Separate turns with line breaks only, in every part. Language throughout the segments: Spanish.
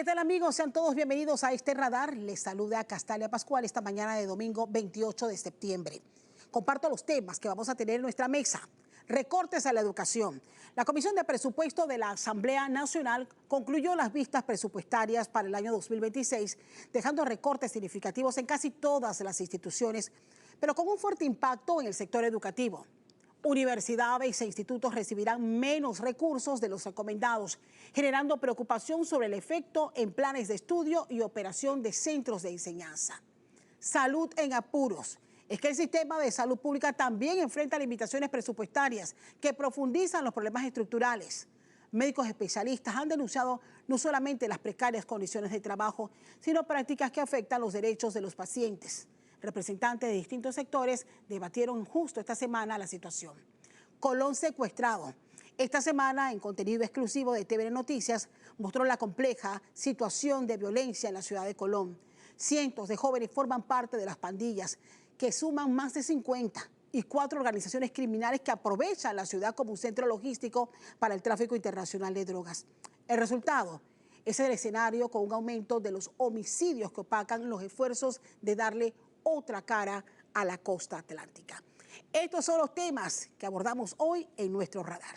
¿Qué tal, amigos? Sean todos bienvenidos a este radar. Les saluda Castalia Pascual esta mañana de domingo 28 de septiembre. Comparto los temas que vamos a tener en nuestra mesa. Recortes a la educación. La Comisión de Presupuesto de la Asamblea Nacional concluyó las vistas presupuestarias para el año 2026, dejando recortes significativos en casi todas las instituciones, pero con un fuerte impacto en el sector educativo. Universidades e institutos recibirán menos recursos de los recomendados, generando preocupación sobre el efecto en planes de estudio y operación de centros de enseñanza. Salud en apuros. Es que el sistema de salud pública también enfrenta limitaciones presupuestarias que profundizan los problemas estructurales. Médicos especialistas han denunciado no solamente las precarias condiciones de trabajo, sino prácticas que afectan los derechos de los pacientes. Representantes de distintos sectores debatieron justo esta semana la situación. Colón secuestrado. Esta semana, en contenido exclusivo de TVN Noticias, mostró la compleja situación de violencia en la ciudad de Colón. Cientos de jóvenes forman parte de las pandillas, que suman más de 50, y 4 organizaciones criminales que aprovechan la ciudad como un centro logístico para el tráfico internacional de drogas. El resultado es el escenario con un aumento de los homicidios que opacan los esfuerzos de darle otra cara a la costa atlántica. Estos son los temas que abordamos hoy en nuestro radar.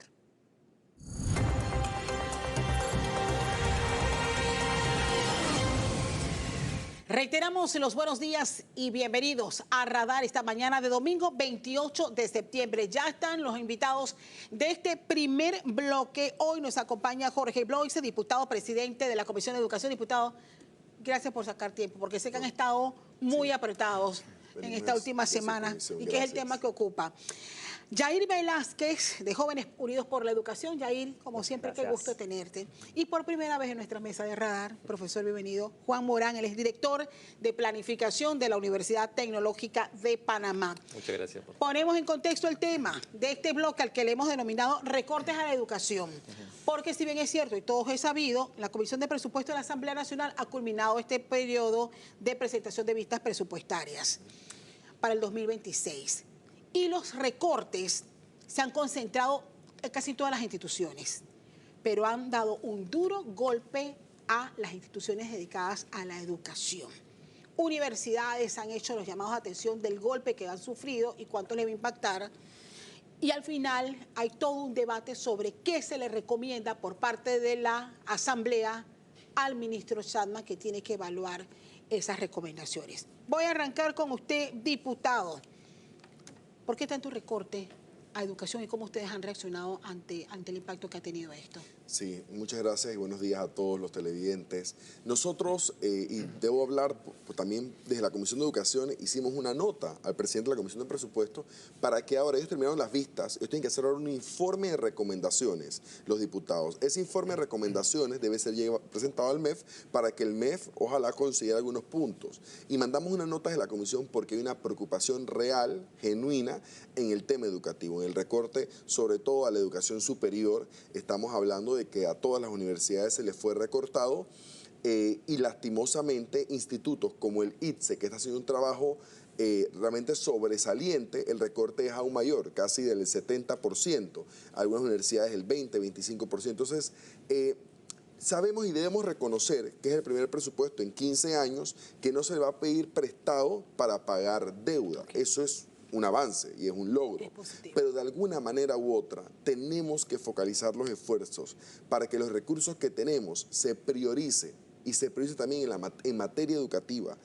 Reiteramos los buenos días y bienvenidos a Radar esta mañana de domingo 28 de septiembre. Ya están los invitados de este primer bloque. Hoy nos acompaña Jorge Bloise, diputado presidente de la Comisión de Educación. Diputado, gracias por sacar tiempo, porque sé que han estado muy apretados en esta última semana y que es el tema que ocupa. Yair Velázquez, de Jóvenes Unidos por la Educación. Yair, como siempre, qué gusto tenerte. Y por primera vez en nuestra mesa de radar, profesor, bienvenido, Juan Morán, él es director de Planificación de la Universidad Tecnológica de Panamá.
Muchas gracias.
Ponemos en contexto el tema de este bloque al que le hemos denominado recortes a la educación. Porque si bien es cierto y todos es sabido, la Comisión de Presupuesto de la Asamblea Nacional ha culminado este periodo de presentación de vistas presupuestarias para el 2026. Y los recortes se han concentrado en casi todas las instituciones, pero han dado un duro golpe a las instituciones dedicadas a la educación. Universidades han hecho los llamados de atención del golpe que han sufrido y cuánto les va a impactar. Y al final hay todo un debate sobre qué se le recomienda por parte de la Asamblea al ministro Chadma, que tiene que evaluar esas recomendaciones. Voy a arrancar con usted, diputado. ¿Por qué tanto recorte a educación y cómo ustedes han reaccionado ante el impacto que ha tenido esto?
Sí, muchas gracias y buenos días a todos los televidentes. Nosotros, y debo hablar también desde la Comisión de Educación, hicimos una nota al presidente de la Comisión de Presupuesto para que ahora ellos terminaron las vistas, ellos tienen que hacer ahora un informe de recomendaciones, los diputados. Ese informe de recomendaciones debe ser presentado al MEF para que el MEF ojalá considere algunos puntos. Y mandamos una nota de la Comisión porque hay una preocupación real, genuina, en el tema educativo, en el recorte, sobre todo a la educación superior. Estamos hablando de que a todas las universidades se les fue recortado y lastimosamente institutos como el ITSE, que está haciendo un trabajo realmente sobresaliente, el recorte es aún mayor, casi del 70%, algunas universidades el 20, 25%. Entonces, sabemos y debemos reconocer que es el primer presupuesto en 15 años que no se le va a pedir prestado para pagar deuda. Eso es un avance y es un logro, pero de alguna manera u otra tenemos que focalizar los esfuerzos para que los recursos que tenemos se prioricen y se priorice también en materia educativa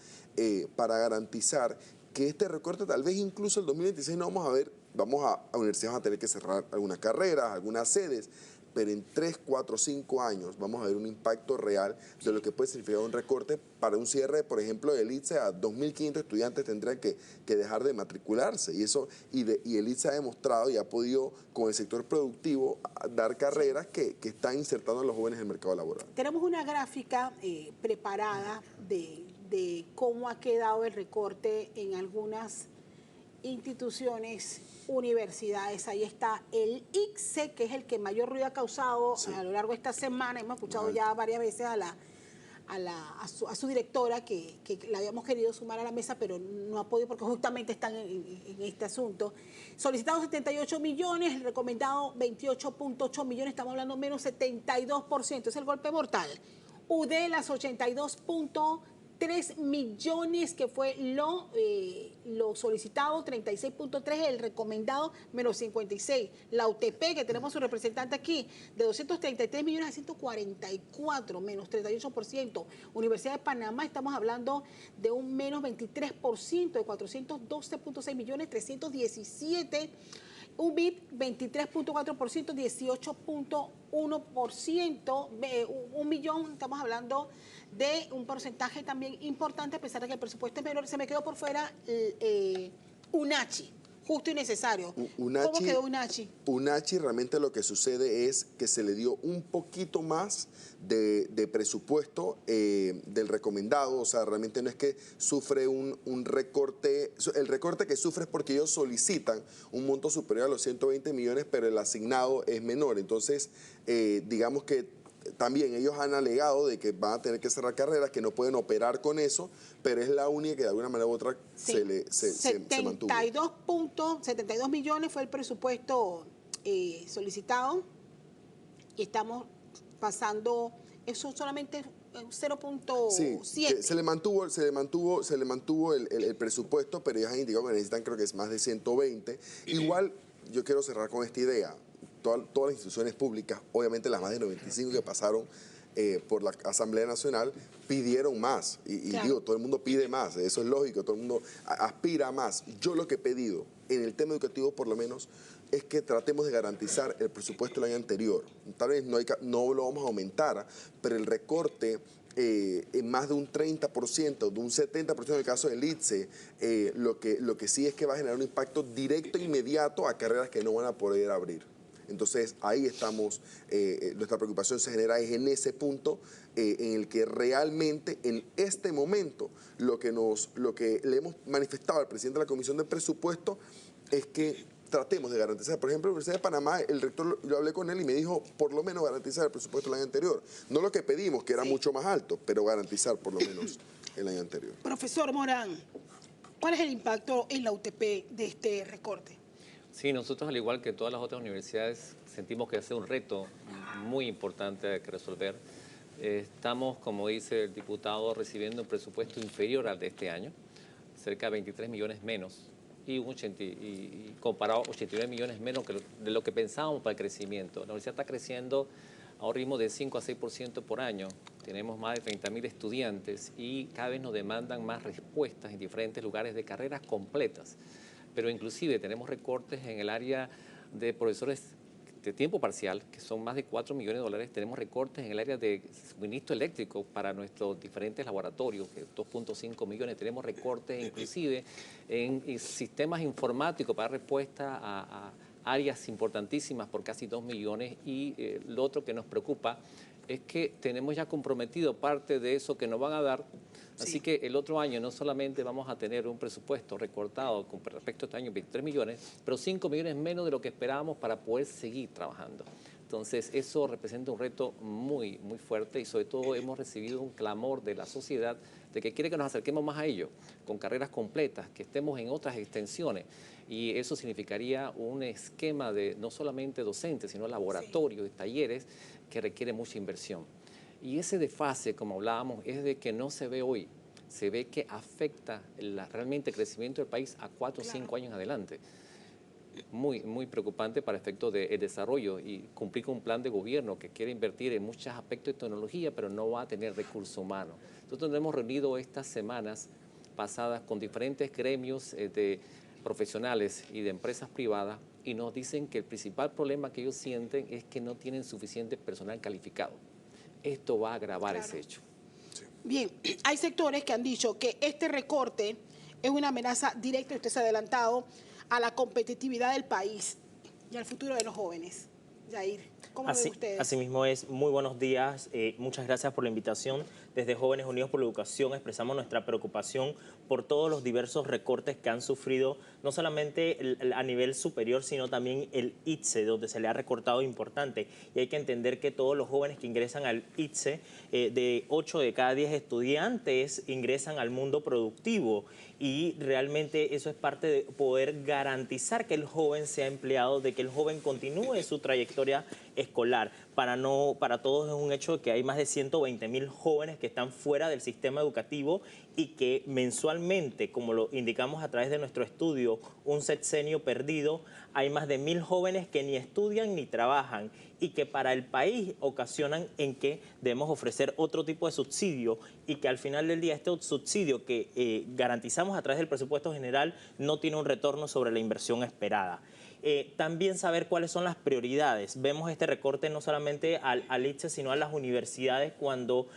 para garantizar que este recorte tal vez incluso el 2026 no vamos a ver, a universidades van a tener que cerrar algunas carreras, algunas sedes, pero en 3, 4, 5 años vamos a ver un impacto real de lo que puede significar un recorte para un cierre, por ejemplo, del ITSE a 2.500 estudiantes tendrían que dejar de matricularse. Y el ITSE ha demostrado y ha podido, con el sector productivo, dar carreras que están insertando a los jóvenes en el mercado laboral.
Tenemos una gráfica preparada de cómo ha quedado el recorte en algunas instituciones, universidades. Ahí está el ICSE, que es el que mayor ruido ha causado a lo largo de esta semana. Hemos escuchado ya varias veces a su directora que la habíamos querido sumar a la mesa, pero no ha podido porque justamente están en este asunto. Solicitados 78 millones, el recomendado 28.8 millones, estamos hablando menos 72%. Es el golpe mortal. Udelas 82.3 millones, que fue lo solicitado, 36.3, el recomendado, menos 56. La UTP, que tenemos su representante aquí, de 233 millones a 144, menos 38%. Universidad de Panamá, estamos hablando de un menos 23%, de 412.6 millones, 317. UBIP 23.4%, 18.1%, 1.000.000, estamos hablando de un porcentaje también importante, a pesar de que el presupuesto es menor. Se me quedó por fuera UNACHI, justo y necesario. ¿Cómo quedó UNACHI?
UNACHI realmente lo que sucede es que se le dio un poquito más de presupuesto del recomendado, o sea, realmente no es que sufre un recorte, el recorte que sufre es porque ellos solicitan un monto superior a los 120 millones, pero el asignado es menor. Entonces, digamos que también ellos han alegado de que van a tener que cerrar carreras, que no pueden operar con eso, pero es la única que de alguna manera u otra
Sí.
se mantuvo.
72 millones fue el presupuesto solicitado y estamos pasando, eso solamente 0.7.
Sí, se le mantuvo el presupuesto, pero ellos han indicado que necesitan, creo que es más de 120. Igual, yo quiero cerrar con esta idea. Todas las instituciones públicas, obviamente las más de 95 que pasaron por la Asamblea Nacional, pidieron más. Y
Claro.
digo, todo el mundo pide más, eso es lógico, todo el mundo aspira a más. Yo lo que he pedido, en el tema educativo por lo menos, es que tratemos de garantizar el presupuesto del año anterior. Tal vez no lo vamos a aumentar, pero el recorte en más de un 30%, de un 70% en el caso del ITSE, lo que sí es que va a generar un impacto directo e inmediato a carreras que no van a poder abrir. Entonces, ahí estamos, nuestra preocupación se genera es en ese punto en el que realmente en este momento lo que le hemos manifestado al presidente de la Comisión de Presupuesto es que tratemos de garantizar. Por ejemplo, la Universidad de Panamá, el rector, yo hablé con él y me dijo por lo menos garantizar el presupuesto del año anterior. No lo que pedimos, que era mucho más alto, pero garantizar por lo menos el año anterior.
Profesor Morán, ¿cuál es el impacto en la UTP de este recorte?
Sí, nosotros al igual que todas las otras universidades sentimos que es un reto muy importante que resolver. Estamos, como dice el diputado, recibiendo un presupuesto inferior al de este año, cerca de 23 millones menos y comparado 89 millones menos de lo que pensábamos para el crecimiento. La universidad está creciendo a un ritmo de 5 a 6% por año. Tenemos más de 30.000 estudiantes y cada vez nos demandan más respuestas en diferentes lugares de carreras completas. Pero inclusive tenemos recortes en el área de profesores de tiempo parcial, que son más de 4 millones de dólares. Tenemos recortes en el área de suministro eléctrico para nuestros diferentes laboratorios, que 2.5 millones. Tenemos recortes inclusive en sistemas informáticos para dar respuesta a áreas importantísimas por casi 2 millones. Y lo otro que nos preocupa es que tenemos ya comprometido parte de eso que nos van a dar. Así que el otro año no solamente vamos a tener un presupuesto recortado con respecto a este año, 23 millones, pero 5 millones menos de lo que esperábamos para poder seguir trabajando. Entonces, eso representa un reto muy, muy fuerte y sobre todo hemos recibido un clamor de la sociedad de que quiere que nos acerquemos más a ello, con carreras completas, que estemos en otras extensiones. Y eso significaría un esquema de no solamente docentes, sino laboratorios y talleres que requiere mucha inversión. Y ese desfase, como hablábamos, es de que no se ve hoy. Se ve que afecta realmente el crecimiento del país a 4 o 5 años adelante. Muy, muy preocupante para efectos del desarrollo y cumplir con un plan de gobierno que quiere invertir en muchos aspectos de tecnología, pero no va a tener recursos humanos. Nosotros nos hemos reunido estas semanas pasadas con diferentes gremios de profesionales y de empresas privadas y nos dicen que el principal problema que ellos sienten es que no tienen suficiente personal calificado. Esto va a agravar ese hecho.
Bien, hay sectores que han dicho que este recorte es una amenaza directa, usted se ha adelantado, a la competitividad del país y al futuro de los jóvenes. Yair, ¿cómo lo ven ustedes?
Así mismo es. Muy buenos días. Muchas gracias por la invitación. Desde Jóvenes Unidos por la Educación expresamos nuestra preocupación por todos los diversos recortes que han sufrido, no solamente a nivel superior, sino también el ITSE, donde se le ha recortado importante. Y hay que entender que todos los jóvenes que ingresan al ITSE, de 8 de cada 10 estudiantes ingresan al mundo productivo. y realmente eso es parte de poder garantizar que el joven sea empleado, de que el joven continúe su trayectoria escolar. Para todos es un hecho que hay más de 120.000 jóvenes que están fuera del sistema educativo y que mensualmente, como lo indicamos a través de nuestro estudio, un sexenio perdido, hay más de 1.000 jóvenes que ni estudian ni trabajan y que para el país ocasionan en que debemos ofrecer otro tipo de subsidio y que al final del día este subsidio que garantizamos a través del presupuesto general no tiene un retorno sobre la inversión esperada. También saber cuáles son las prioridades. Vemos este recorte no solamente al ITSE, sino a las universidades cuando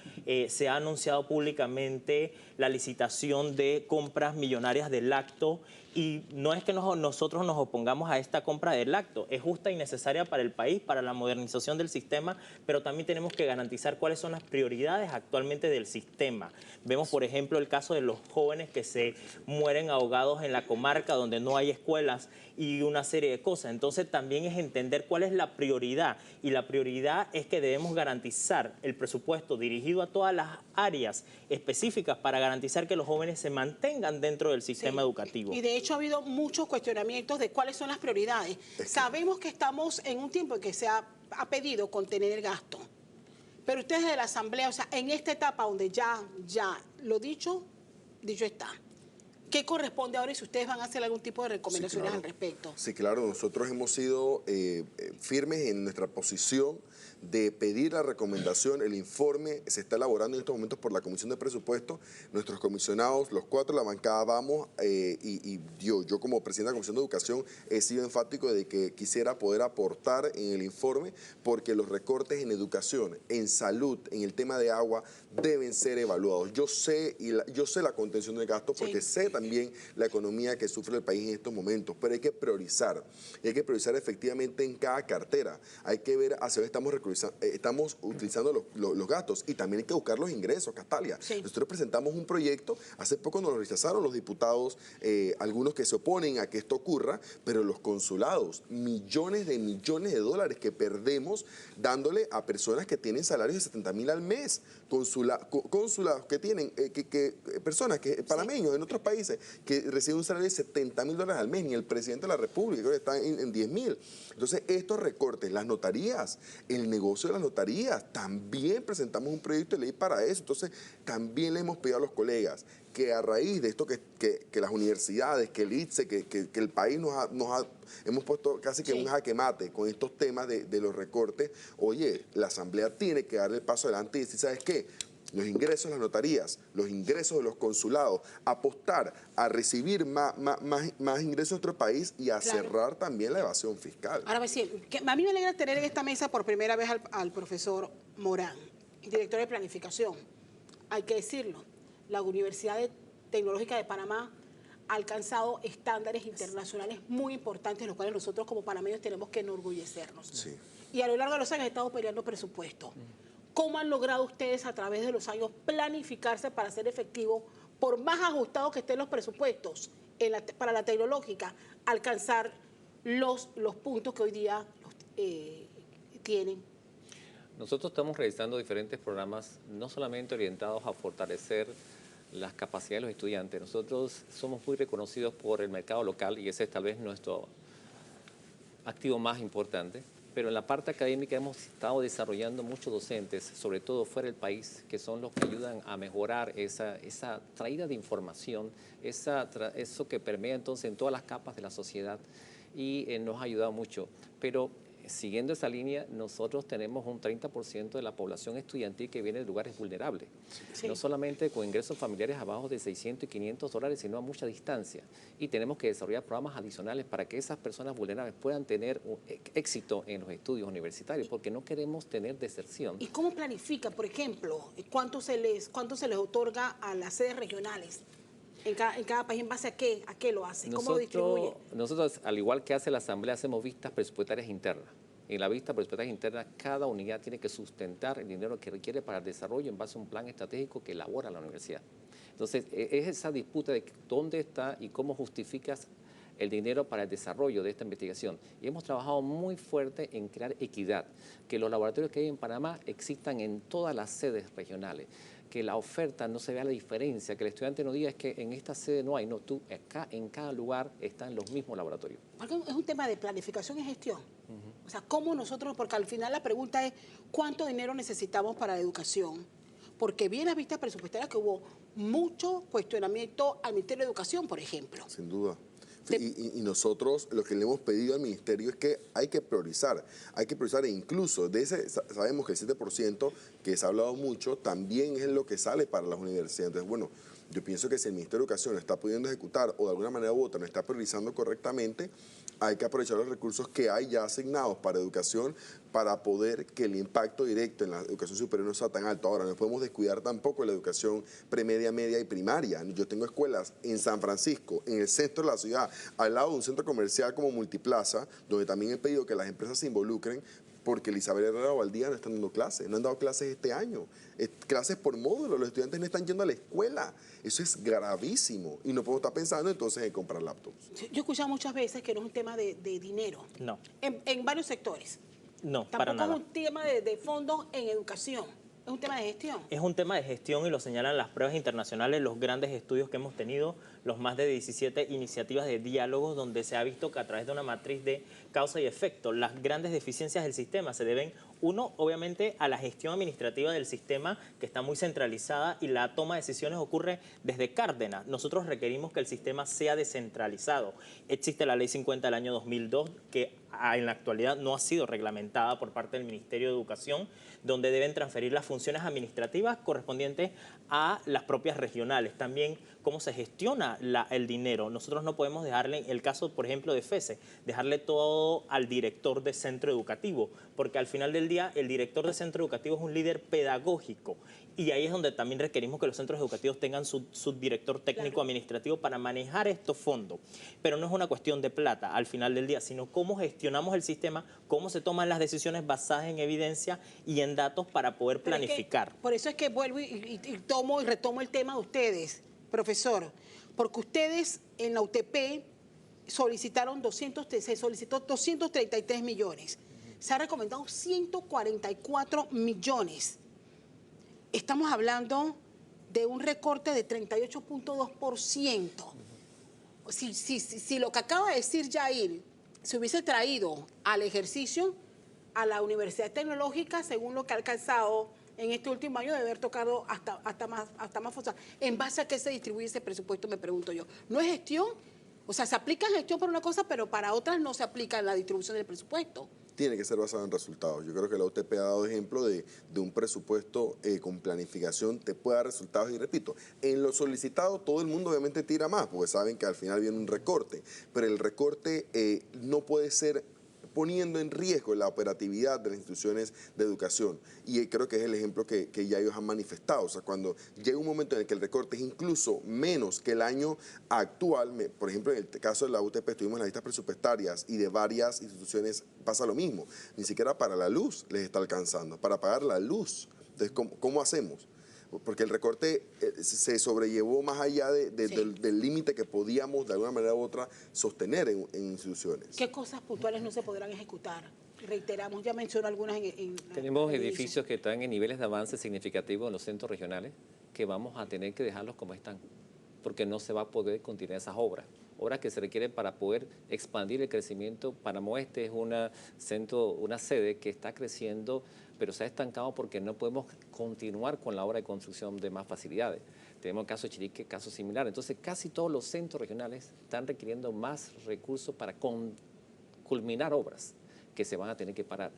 se ha anunciado públicamente la licitación de compras millonarias del lacto. Y no es que nosotros nos opongamos a esta compra del lacto, es justa y necesaria para el país, para la modernización del sistema, pero también tenemos que garantizar cuáles son las prioridades actualmente del sistema. Vemos, por ejemplo, el caso de los jóvenes que se mueren ahogados en la comarca donde no hay escuelas y una serie de cosas. Entonces también es entender cuál es la prioridad, y la prioridad es que debemos garantizar el presupuesto dirigido a todas las áreas específicas para garantizar que los jóvenes se mantengan dentro del sistema educativo.
Y de hecho ha habido muchos cuestionamientos de cuáles son las prioridades. Sabemos que estamos en un tiempo en que se ha pedido contener el gasto, pero ustedes de la Asamblea, o sea, en esta etapa donde ya lo dicho está. ¿Qué corresponde ahora y si ustedes van a hacer algún tipo de recomendaciones al respecto?
Sí, claro, nosotros hemos sido firmes en nuestra posición de pedir la recomendación. El informe se está elaborando en estos momentos por la Comisión de Presupuestos. Nuestros comisionados, los 4 de la bancada, vamos, y yo como presidente de la Comisión de Educación he sido enfático de que quisiera poder aportar en el informe, porque los recortes en educación, en salud, en el tema de agua, deben ser evaluados. Yo sé la contención del gasto porque sé también la economía que sufre el país en estos momentos, pero hay que priorizar. Y hay que priorizar efectivamente en cada cartera. Hay que ver hacia dónde estamos utilizando los gastos, y también hay que buscar los ingresos, Castalia. Nosotros presentamos un proyecto, hace poco nos lo rechazaron los diputados, algunos que se oponen a que esto ocurra, pero los consulados, millones de dólares que perdemos dándole a personas que tienen salarios de 70.000 al mes, consulados que tienen, personas panameños en otros países que reciben un salario de 70.000 dólares al mes, ni el presidente de la República, creo que está en 10.000. Entonces, estos recortes, las notarías, el negocio de las notarías, también presentamos un proyecto de ley para eso. Entonces, también le hemos pedido a los colegas que a raíz de esto que las universidades, que el ITSE, que el país hemos puesto casi que un jaque mate con estos temas de los recortes. Oye, la Asamblea tiene que darle el paso adelante y decir, ¿sabes qué? Los ingresos de las notarías, los ingresos de los consulados, apostar a recibir más ingresos de nuestro país y a cerrar también la evasión fiscal.
Ahora, a mí me alegra tener en esta mesa por primera vez al profesor Morán, director de Planificación. Hay que decirlo, la Universidad Tecnológica de Panamá ha alcanzado estándares internacionales muy importantes, los cuales nosotros como panameños tenemos que enorgullecernos.
Sí.
Y a lo largo de los años han estado peleando presupuesto. ¿Cómo han logrado ustedes a través de los años planificarse para ser efectivos, por más ajustados que estén los presupuestos para la tecnológica, alcanzar los puntos que hoy día tienen?
Nosotros estamos realizando diferentes programas, no solamente orientados a fortalecer las capacidades de los estudiantes. Nosotros somos muy reconocidos por el mercado local y ese es tal vez nuestro activo más importante. Pero en la parte académica hemos estado desarrollando muchos docentes, sobre todo fuera del país, que son los que ayudan a mejorar esa traída de información, eso que permea entonces en todas las capas de la sociedad, y nos ha ayudado mucho. Pero siguiendo esa línea, nosotros tenemos un 30% de la población estudiantil que viene de lugares vulnerables. Sí. No solamente con ingresos familiares abajo de 600 y 500 dólares, sino a mucha distancia. Y tenemos que desarrollar programas adicionales para que esas personas vulnerables puedan tener éxito en los estudios universitarios, porque no queremos tener deserción.
¿Y cómo planifica, por ejemplo, cuánto se les otorga a las sedes regionales? En cada país, ¿en base a qué lo hace? ¿Cómo lo distribuye?
Nosotros, al igual que hace la Asamblea, hacemos vistas presupuestarias internas. En la vista presupuestaria interna, cada unidad tiene que sustentar el dinero que requiere para el desarrollo en base a un plan estratégico que elabora la universidad. Entonces, es esa disputa de dónde está y cómo justificas el dinero para el desarrollo de esta investigación. Y hemos trabajado muy fuerte en crear equidad, que los laboratorios que hay en Panamá existan en todas las sedes regionales, que la oferta no se vea la diferencia, que el estudiante no diga es que en esta sede no hay, no, tú acá en cada lugar están los mismos laboratorios.
Porque es un tema de planificación y gestión. O sea, cómo nosotros, porque al final la pregunta es cuánto dinero necesitamos para la educación. Porque bien las vistas presupuestarias que hubo mucho cuestionamiento al Ministerio de Educación, por ejemplo.
Sin duda. Y nosotros lo que le hemos pedido al Ministerio es que hay que priorizar e incluso de ese, sabemos que el 7% que se ha hablado mucho también es lo que sale para las universidades. Entonces, bueno, yo pienso que si el Ministerio de Educación lo está pudiendo ejecutar o de alguna manera u otra no está priorizando correctamente, hay que aprovechar los recursos que hay ya asignados para educación para poder que el impacto directo en la educación superior no sea tan alto. Ahora, no podemos descuidar tampoco la educación premedia, media y primaria. Yo tengo escuelas en San Francisco, en el centro de la ciudad, al lado de un centro comercial como Multiplaza, donde también he pedido que las empresas se involucren porque Elizabeth Herrera Valdía no están dando clases, no han dado clases este año, clases por módulo, los estudiantes no están yendo a la escuela, eso es gravísimo y no podemos estar pensando entonces en comprar laptops.
Yo he escuchado muchas veces que no es un tema de dinero.
No.
En varios sectores.
No,
Tampoco
para nada.
es un tema de fondos en educación, es un tema de gestión.
Es un tema de gestión y lo señalan las pruebas internacionales, los grandes estudios que hemos tenido, los más de 17 iniciativas de diálogos donde se ha visto que a través de una matriz de causa y efecto, las grandes deficiencias del sistema se deben, uno, obviamente, a la gestión administrativa del sistema que está muy centralizada y la toma de decisiones ocurre desde Cárdenas. Nosotros requerimos que el sistema sea descentralizado. Existe la Ley 50 del año 2002 que en la actualidad no ha sido reglamentada por parte del Ministerio de Educación, donde deben transferir las funciones administrativas correspondientes a las propias regionales. También cómo se gestiona el dinero. Nosotros no podemos dejarle, el caso, por ejemplo, de FESE, dejarle todo al director de centro educativo, porque al final del día el director de centro educativo es un líder pedagógico y ahí es donde también requerimos que los centros educativos tengan su director técnico administrativo para manejar estos fondos. Pero no es una cuestión de plata al final del día, sino cómo gestionamos el sistema, cómo se toman las decisiones basadas en evidencia y en datos para poder planificar.
Por eso es que vuelvo y tomo y retomo el tema de ustedes, profesor, porque ustedes en la UTP se solicitó 233 millones, se ha recomendado 144 millones. Estamos hablando de un recorte de 38.2%. Si lo que acaba de decir Yair se hubiese traído al ejercicio, a la Universidad Tecnológica, según lo que ha alcanzado en este último año, debe haber tocado hasta más fosa. ¿En base a qué se distribuye ese presupuesto, me pregunto yo? ¿No es gestión? O sea, se aplica en gestión para una cosa, pero para otras no se aplica en la distribución del presupuesto.
Tiene que ser basado en resultados. Yo creo que la UTP ha dado ejemplo de un presupuesto con planificación te puede dar resultados. Y repito, en lo solicitado todo el mundo obviamente tira más, porque saben que al final viene un recorte, pero el recorte no puede ser poniendo en riesgo la operatividad de las instituciones de educación. Y creo que es el ejemplo que ya ellos han manifestado. O sea, cuando llega un momento en el que el recorte es incluso menos que el año actual, por ejemplo, en el caso de la UTP estuvimos en las listas presupuestarias y de varias instituciones pasa lo mismo. Ni siquiera para la luz les está alcanzando, para pagar la luz. Entonces, ¿cómo hacemos? Porque el recorte se sobrellevó más allá del límite que podíamos de alguna manera u otra sostener en instituciones.
¿Qué cosas puntuales no se podrán ejecutar? Reiteramos, ya menciono algunas
Tenemos edificios que están en niveles de avance significativos en los centros regionales que vamos a tener que dejarlos como están, porque no se va a poder continuar esas obras que se requieren para poder expandir el crecimiento. Panamá Oeste es una sede que está creciendo, pero se ha estancado porque no podemos continuar con la obra de construcción de más facilidades. Tenemos el caso de Chiriquí, caso similar. Entonces, casi todos los centros regionales están requiriendo más recursos para culminar obras que se van a tener que parar.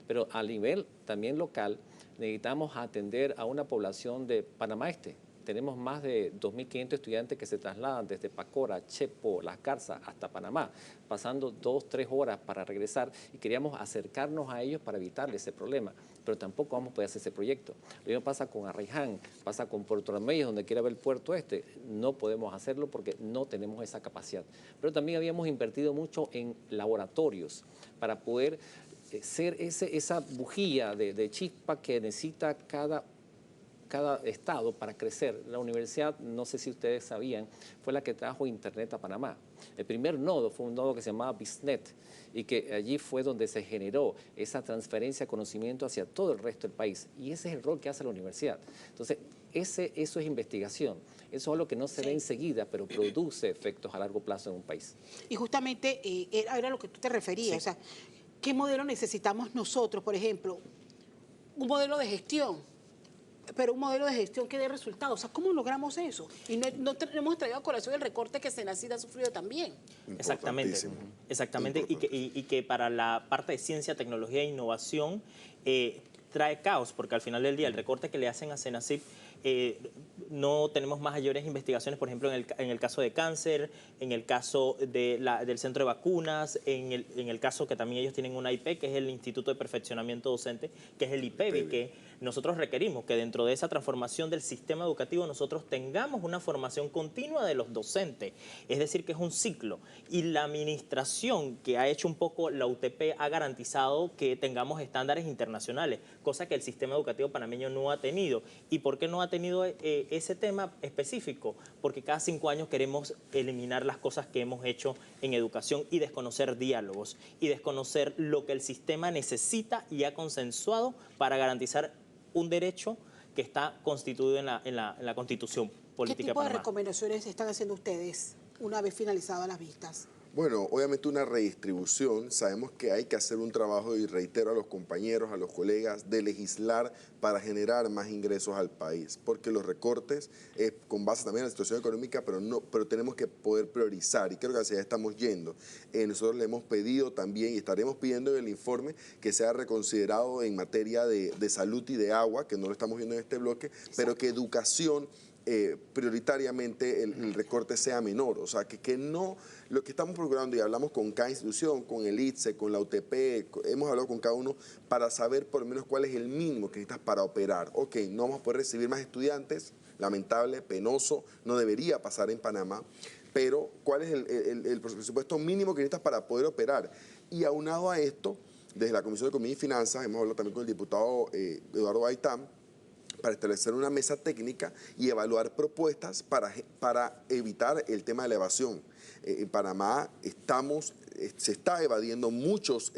Pero a nivel también local, necesitamos atender a una población de Panamá Este. Tenemos más de 2.500 estudiantes que se trasladan desde Pacora, Chepo, Las Garzas hasta Panamá, pasando 2 o 3 horas para regresar y queríamos acercarnos a ellos para evitarle ese problema, pero tampoco vamos a poder hacer ese proyecto. Lo mismo pasa con Arraiján, pasa con Puerto Armelles, donde quiera ver el puerto este, no podemos hacerlo porque no tenemos esa capacidad. Pero también habíamos invertido mucho en laboratorios para poder ser esa bujía de chispa que necesita cada cada estado para crecer. La universidad, no sé si ustedes sabían, fue la que trajo Internet a Panamá. El primer nodo fue un nodo que se llamaba BizNet y que allí fue donde se generó esa transferencia de conocimiento hacia todo el resto del país. Y ese es el rol que hace la universidad. Entonces, eso es investigación. Eso es algo que no se ve enseguida, pero produce efectos a largo plazo en un país.
Y justamente era lo que tú te referías,
Sí.
o sea, ¿qué modelo necesitamos nosotros? Por ejemplo, un modelo de gestión, pero un modelo de gestión que dé resultados. O sea, ¿cómo logramos eso? Y no hemos traído a colación el recorte que Senacid ha sufrido también.
Exactamente,
Importantísimo.
exactamente. Y que para la parte de ciencia, tecnología e innovación trae caos, porque al final del día el recorte que le hacen a Senacid, no tenemos mayores investigaciones, por ejemplo, en el caso de cáncer, en el caso del centro de vacunas, en el caso que también ellos tienen una IP, que es el Instituto de Perfeccionamiento Docente, que es el IPEBI, que nosotros requerimos que dentro de esa transformación del sistema educativo nosotros tengamos una formación continua de los docentes, es decir, que es un ciclo. Y la administración que ha hecho un poco la UTP ha garantizado que tengamos estándares internacionales, cosa que el sistema educativo panameño no ha tenido. ¿Y por qué no ha tenido ese tema específico? Porque cada 5 años queremos eliminar las cosas que hemos hecho en educación y desconocer diálogos y desconocer lo que el sistema necesita y ha consensuado para garantizar un derecho que está constituido en la Constitución Política
¿Qué
de
tipo de
Panamá.
recomendaciones están haciendo ustedes una vez finalizadas las vistas?
Bueno, obviamente una redistribución. Sabemos que hay que hacer un trabajo, y reitero a los compañeros, a los colegas, de legislar para generar más ingresos al país, porque los recortes, con base también en la situación económica, pero tenemos que poder priorizar, y creo que hacia allá estamos yendo. Nosotros le hemos pedido también, y estaremos pidiendo en el informe, que sea reconsiderado en materia de salud y de agua, que no lo estamos viendo en este bloque, pero que educación, prioritariamente el recorte sea menor, o sea, que no, lo que estamos procurando, y hablamos con cada institución, con el ITSE, con la UTP, hemos hablado con cada uno para saber por lo menos cuál es el mínimo que necesitas para operar. Ok, no vamos a poder recibir más estudiantes, lamentable, penoso, no debería pasar en Panamá, pero cuál es el presupuesto mínimo que necesitas para poder operar. Y aunado a esto, desde la Comisión de Economía y Finanzas, hemos hablado también con el diputado Eduardo Gaitán, para establecer una mesa técnica y evaluar propuestas para evitar el tema de la evasión. En Panamá se está evadiendo muchos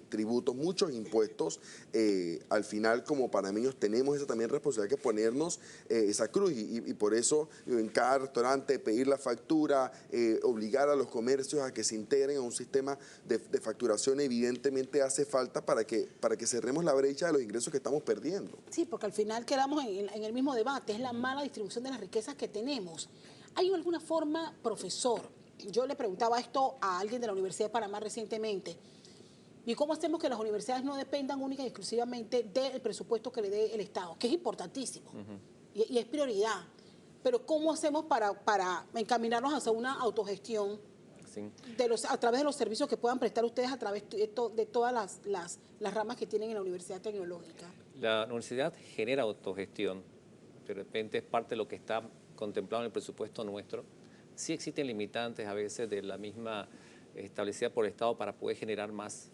tributos, muchos impuestos. Al final, como panameños, tenemos esa también responsabilidad que ponernos esa cruz. Y por eso, en cada restaurante, pedir la factura, obligar a los comercios a que se integren a un sistema de facturación, evidentemente hace falta para que cerremos la brecha de los ingresos que estamos perdiendo.
Sí, porque al final quedamos en el mismo debate, es la mala distribución de las riquezas que tenemos. ¿Hay alguna forma, profesor? Yo le preguntaba esto a alguien de la Universidad de Panamá recientemente. ¿Y cómo hacemos que las universidades no dependan única y exclusivamente del presupuesto que le dé el Estado? Que es importantísimo y es prioridad. Pero ¿cómo hacemos para encaminarnos hacia una autogestión
Sí.
a través de los servicios que puedan prestar ustedes a través de todas las ramas que tienen en la Universidad Tecnológica?
La universidad genera autogestión, de repente es parte de lo que está contemplado en el presupuesto nuestro. Sí existen limitantes a veces de la misma establecida por el Estado para poder generar más,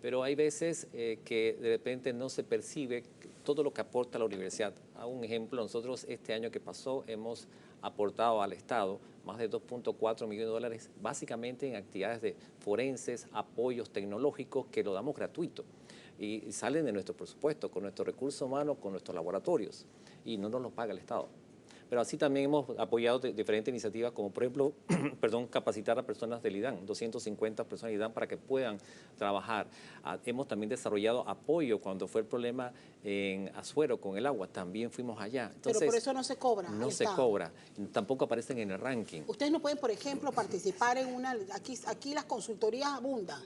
pero hay veces que de repente no se percibe todo lo que aporta la universidad. Hago un ejemplo, nosotros este año que pasó hemos aportado al Estado más de 2.4 millones de dólares, básicamente en actividades de forenses, apoyos tecnológicos que lo damos gratuito. Y salen de nuestro presupuesto, con nuestros recursos humanos, con nuestros laboratorios, y no nos los paga el Estado. Pero así también hemos apoyado diferentes iniciativas, como por ejemplo, capacitar a personas del IDAN, 250 personas del IDAN para que puedan trabajar. Hemos también desarrollado apoyo cuando fue el problema en Azuero con el agua, también fuimos allá. Entonces,
pero por eso no se cobra.
No
al
se
Estado.
cobra, tampoco aparecen en el ranking.
Ustedes no pueden, por ejemplo, participar en una... Aquí las consultorías abundan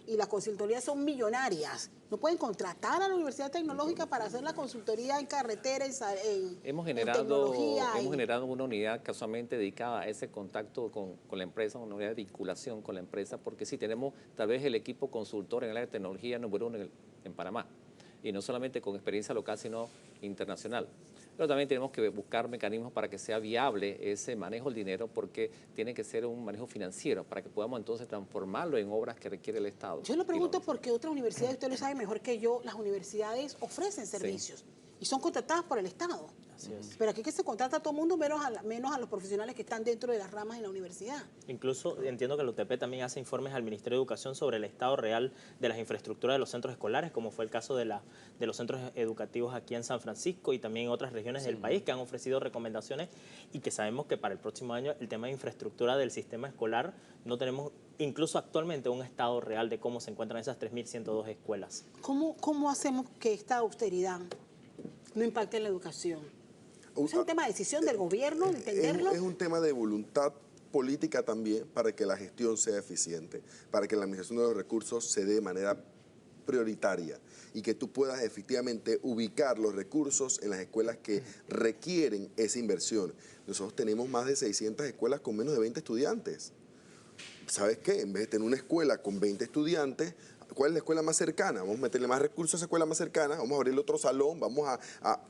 y las consultorías son millonarias. No pueden contratar a la Universidad Tecnológica para hacer la consultoría en carretera, en
Hemos
tecnología.
generado una unidad casualmente dedicada a ese contacto con la empresa, una unidad de vinculación con la empresa, porque sí tenemos tal vez el equipo consultor en el área de tecnología número 1 en Panamá, y no solamente con experiencia local, sino internacional. Pero también tenemos que buscar mecanismos para que sea viable ese manejo del dinero, porque tiene que ser un manejo financiero para que podamos entonces transformarlo en obras que requiere el Estado.
Yo lo pregunto porque otras universidades, usted lo sabe mejor que yo, las universidades ofrecen servicios. y son contratadas por el Estado.
Así es.
Pero aquí que se contrata a todo el mundo, menos a los profesionales que están dentro de las ramas en la universidad.
Incluso entiendo que la UTP también hace informes al Ministerio de Educación sobre el estado real de las infraestructuras de los centros escolares, como fue el caso de los centros educativos aquí en San Francisco y también en otras regiones del país que han ofrecido recomendaciones y que sabemos que para el próximo año el tema de infraestructura del sistema escolar no tenemos incluso actualmente un estado real de cómo se encuentran esas 3.102 escuelas.
¿Cómo hacemos que esta austeridad no impacte en la educación? ¿Es un tema de decisión del gobierno, entenderlo?
Es un tema de voluntad política también para que la gestión sea eficiente, para que la administración de los recursos se dé de manera prioritaria y que tú puedas efectivamente ubicar los recursos en las escuelas que requieren esa inversión. Nosotros tenemos más de 600 escuelas con menos de 20 estudiantes. ¿Sabes qué? En vez de tener una escuela con 20 estudiantes, ¿cuál es la escuela más cercana? Vamos a meterle más recursos a esa escuela más cercana, vamos a abrirle otro salón,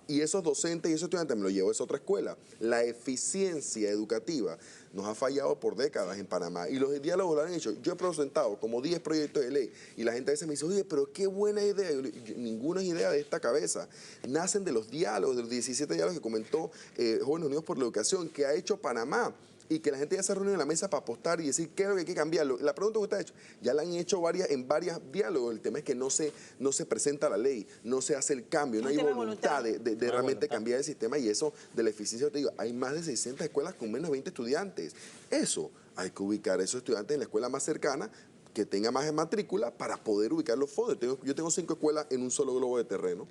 y esos docentes y esos estudiantes me los llevo a esa otra escuela. La eficiencia educativa nos ha fallado por décadas en Panamá y los diálogos lo han hecho. Yo he presentado como 10 proyectos de ley y la gente a veces me dice, oye, pero qué buena idea. Ninguna es idea de esta cabeza. Nacen de los diálogos, de los 17 diálogos que comentó Jóvenes Unidos por la Educación, que ha hecho Panamá. Y que la gente ya se reúne en la mesa para apostar y decir qué es lo que hay que cambiarlo. La pregunta que usted ha hecho, ya la han hecho en varios diálogos. El tema es que no se presenta la ley, no se hace el cambio, no hay voluntad de realmente cambiar el sistema. Y eso de la eficiencia, te digo, hay más de 600 escuelas con menos de 20 estudiantes. Eso, hay que ubicar a esos estudiantes en la escuela más cercana, que tenga más matrícula para poder ubicar los fondos. Yo tengo 5 escuelas en un solo globo de terreno.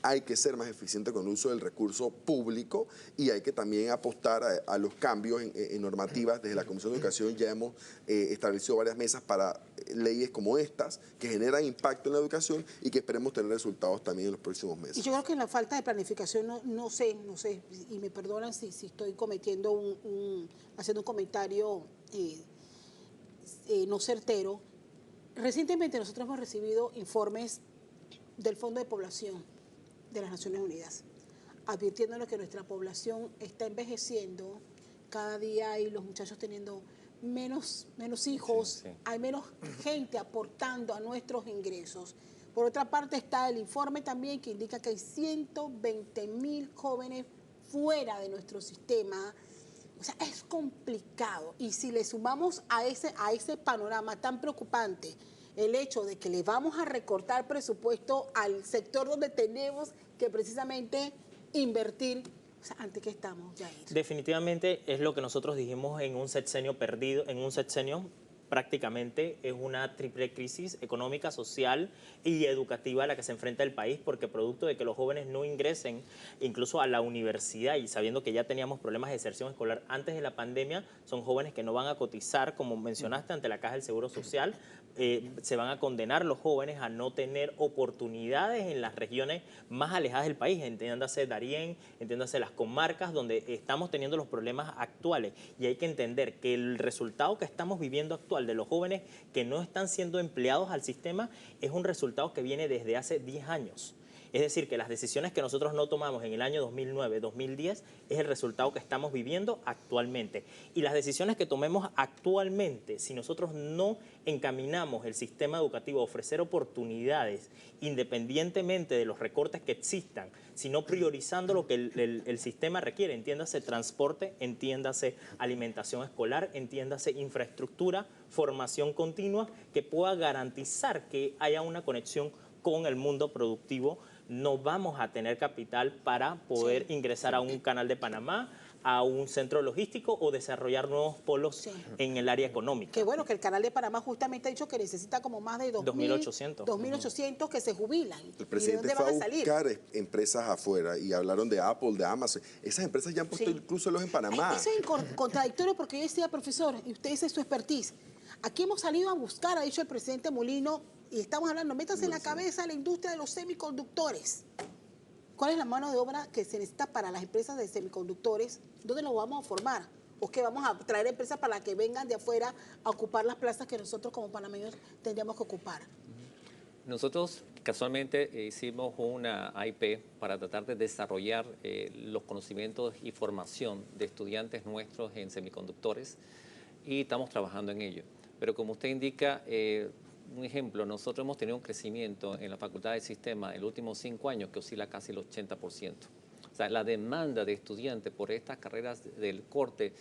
Hay que ser más eficiente con el uso del recurso público y hay que también apostar a los cambios en normativas. Desde la Comisión de Educación ya hemos establecido varias mesas para leyes como estas que generan impacto en la educación y que esperemos tener resultados también en los próximos meses.
Y yo creo que en la falta de planificación, no sé, y me perdonan si estoy cometiendo haciendo un comentario no certero. Recientemente nosotros hemos recibido informes del Fondo de Población de las Naciones Unidas, advirtiéndonos que nuestra población está envejeciendo, cada día hay los muchachos teniendo menos hijos,
sí.
hay menos gente aportando a nuestros ingresos. Por otra parte está el informe también que indica que hay 120.000 jóvenes fuera de nuestro sistema. O sea, es complicado. Y si le sumamos a ese panorama tan preocupante el hecho de que le vamos a recortar presupuesto al sector donde tenemos que precisamente invertir, o sea, ¿ante qué estamos, Jair?
Definitivamente es lo que nosotros dijimos en un sexenio perdido, en un sexenio prácticamente es una triple crisis económica, social y educativa a la que se enfrenta el país, porque producto de que los jóvenes no ingresen incluso a la universidad y sabiendo que ya teníamos problemas de deserción escolar antes de la pandemia, son jóvenes que no van a cotizar, como mencionaste, ante la Caja del Seguro Social. Se van a condenar los jóvenes a no tener oportunidades en las regiones más alejadas del país, entiéndase Darién, entiéndase las comarcas donde estamos teniendo los problemas actuales. Y hay que entender que el resultado que estamos viviendo actual de los jóvenes que no están siendo empleados al sistema es un resultado que viene desde hace 10 años. Es decir, que las decisiones que nosotros no tomamos en el año 2009, 2010, es el resultado que estamos viviendo actualmente. Y las decisiones que tomemos actualmente, si nosotros no encaminamos el sistema educativo a ofrecer oportunidades independientemente de los recortes que existan, sino priorizando lo que el sistema requiere, entiéndase transporte, entiéndase alimentación escolar, entiéndase infraestructura, formación continua, que pueda garantizar que haya una conexión con el mundo productivo, no vamos a tener capital para poder ingresar a un canal de Panamá, a un centro logístico o desarrollar nuevos polos en el área económica.
Qué bueno que el Canal de Panamá justamente ha dicho que necesita como más de 2.800 que se jubilan.
El presidente fue a buscar empresas afuera y hablaron de Apple, de Amazon. Esas empresas ya han puesto incluso los en Panamá.
Eso es contradictorio porque yo decía, profesor, y usted dice su expertise. Aquí hemos salido a buscar, ha dicho el presidente Molino, y estamos hablando, métase en la cabeza la industria de los semiconductores. ¿Cuál es la mano de obra que se necesita para las empresas de semiconductores? ¿Dónde los vamos a formar? ¿O que vamos a traer empresas para que vengan de afuera a ocupar las plazas que nosotros como panameños tendríamos que ocupar?
Nosotros casualmente hicimos una AIP para tratar de desarrollar los conocimientos y formación de estudiantes nuestros en semiconductores y estamos trabajando en ello. Pero como usted indica, un ejemplo, nosotros hemos tenido un crecimiento en la Facultad de Sistemas en los últimos 5 años que oscila casi el 80%. O sea, la demanda de estudiantes por estas carreras del corte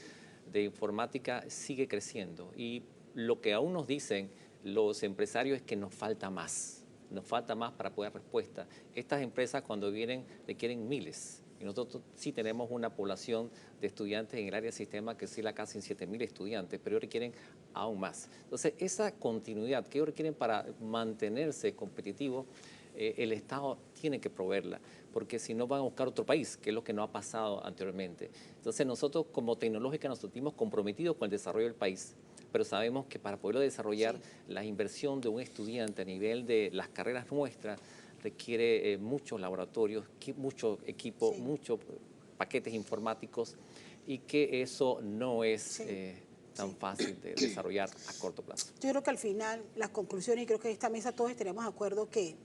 de informática sigue creciendo. Y lo que aún nos dicen los empresarios es que nos falta más para poder dar respuesta. Estas empresas cuando vienen requieren miles. Y nosotros sí tenemos una población de estudiantes en el área de sistemas que oscila casi en 7.000 estudiantes, pero ellos requieren aún más. Entonces, esa continuidad que ellos requieren para mantenerse competitivos, el Estado tiene que proveerla, porque si no van a buscar otro país, que es lo que no ha pasado anteriormente. Entonces, nosotros como tecnológica nos sentimos comprometidos con el desarrollo del país, pero sabemos que para poderlo desarrollar, la inversión de un estudiante a nivel de las carreras nuestras requiere muchos laboratorios, mucho equipo, muchos paquetes informáticos, y que eso no es tan fácil de desarrollar a corto plazo.
Yo creo que al final las conclusiones, y creo que en esta mesa todos estaremos de acuerdo que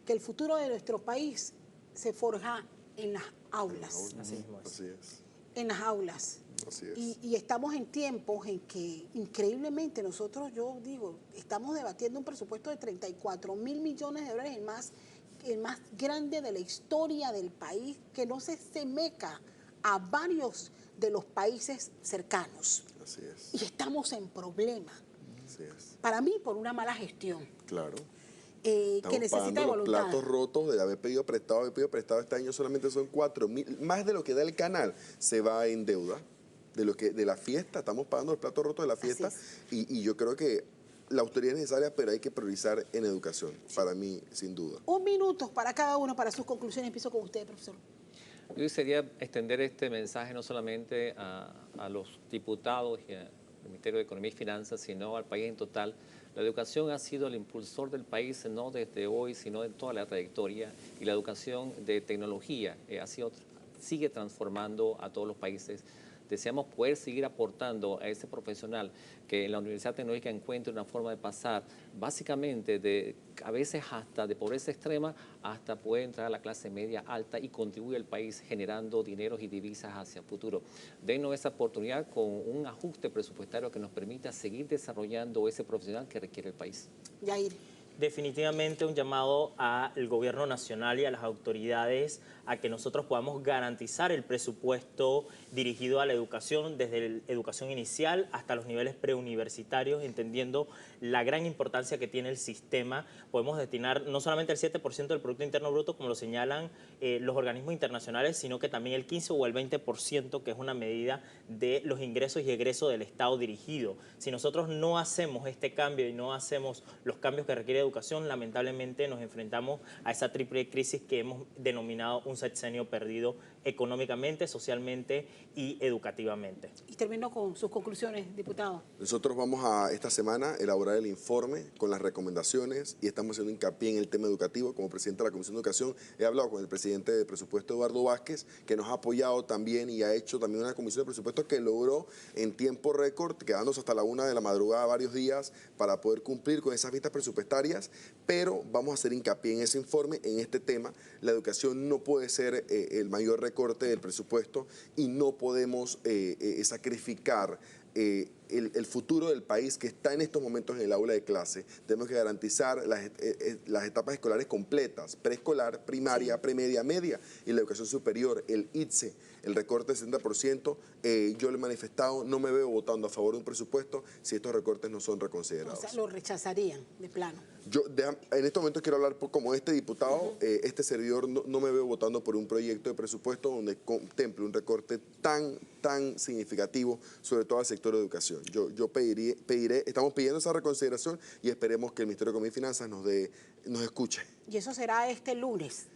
el futuro de nuestro país se forja en las aulas.
Así mismo es.
Así es.
En las aulas.
Así es.
Y estamos en tiempos en que increíblemente nosotros, yo digo, estamos debatiendo un presupuesto de 34.000 millones de dólares, el más grande de la historia del país, que no se asemeja a varios de los países cercanos.
Así es.
Y estamos en problema.
Así es.
Para mí, por una mala gestión.
Claro.
Que
Estamos
necesita
pagando
de
los
voluntad.
platos rotos de haber pedido prestado este año solamente son 4.000, más de lo que da el canal se va en deuda, de la fiesta, estamos pagando los platos rotos de la fiesta, y yo creo que la autoridad es necesaria, pero hay que priorizar en educación, para mí, sin duda.
1 minuto para cada uno, para sus conclusiones. Empiezo con usted, profesor.
Yo quisiera extender este mensaje no solamente a los diputados y al Ministerio de Economía y Finanzas, sino al país en total. La educación ha sido el impulsor del país, no desde hoy, sino de toda la trayectoria, y la educación de tecnología sigue transformando a todos los países. Deseamos poder seguir aportando a ese profesional que en la Universidad Tecnológica encuentre una forma de pasar básicamente a veces hasta de pobreza extrema hasta poder entrar a la clase media alta y contribuir al país generando dineros y divisas hacia el futuro. Denos esa oportunidad con un ajuste presupuestario que nos permita seguir desarrollando ese profesional que requiere el país.
Yair.
Definitivamente un llamado al gobierno nacional y a las autoridades a que nosotros podamos garantizar el presupuesto dirigido a la educación, desde la educación inicial hasta los niveles preuniversitarios, entendiendo la gran importancia que tiene el sistema. Podemos destinar no solamente el 7% del Producto Interno Bruto, como lo señalan los organismos internacionales, sino que también el 15 o el 20%, que es una medida de los ingresos y egresos del Estado dirigido. Si nosotros no hacemos este cambio y no hacemos los cambios que requiere educación, lamentablemente nos enfrentamos a esa triple crisis que hemos denominado un sexenio perdido económicamente, socialmente y educativamente.
Y termino con sus conclusiones, diputado.
Nosotros vamos a esta semana elaborar el informe con las recomendaciones y estamos haciendo hincapié en el tema educativo. Como presidente de la Comisión de Educación he hablado con el presidente de presupuesto, Eduardo Vázquez, que nos ha apoyado también y ha hecho también una comisión de presupuesto que logró en tiempo récord, quedándose hasta la 1 de la madrugada varios días para poder cumplir con esas vistas presupuestarias, pero vamos a hacer hincapié en ese informe, en este tema. La educación no puede ser el mayor recorte del presupuesto y no podemos sacrificar el futuro del país que está en estos momentos en el aula de clase. Tenemos que garantizar las etapas escolares completas, preescolar, primaria, premedia, media y la educación superior, el ITSE, el recorte del 60%. Yo lo he manifestado, no me veo votando a favor de un presupuesto si estos recortes no son reconsiderados.
O sea, lo rechazarían de plano.
Yo en este momento quiero hablar como este diputado, este servidor no me veo votando por un proyecto de presupuesto donde contemple un recorte tan significativo, sobre todo al sector de educación. Yo pediré, estamos pidiendo esa reconsideración y esperemos que el Ministerio de Economía y Finanzas nos escuche.
Y eso será este lunes.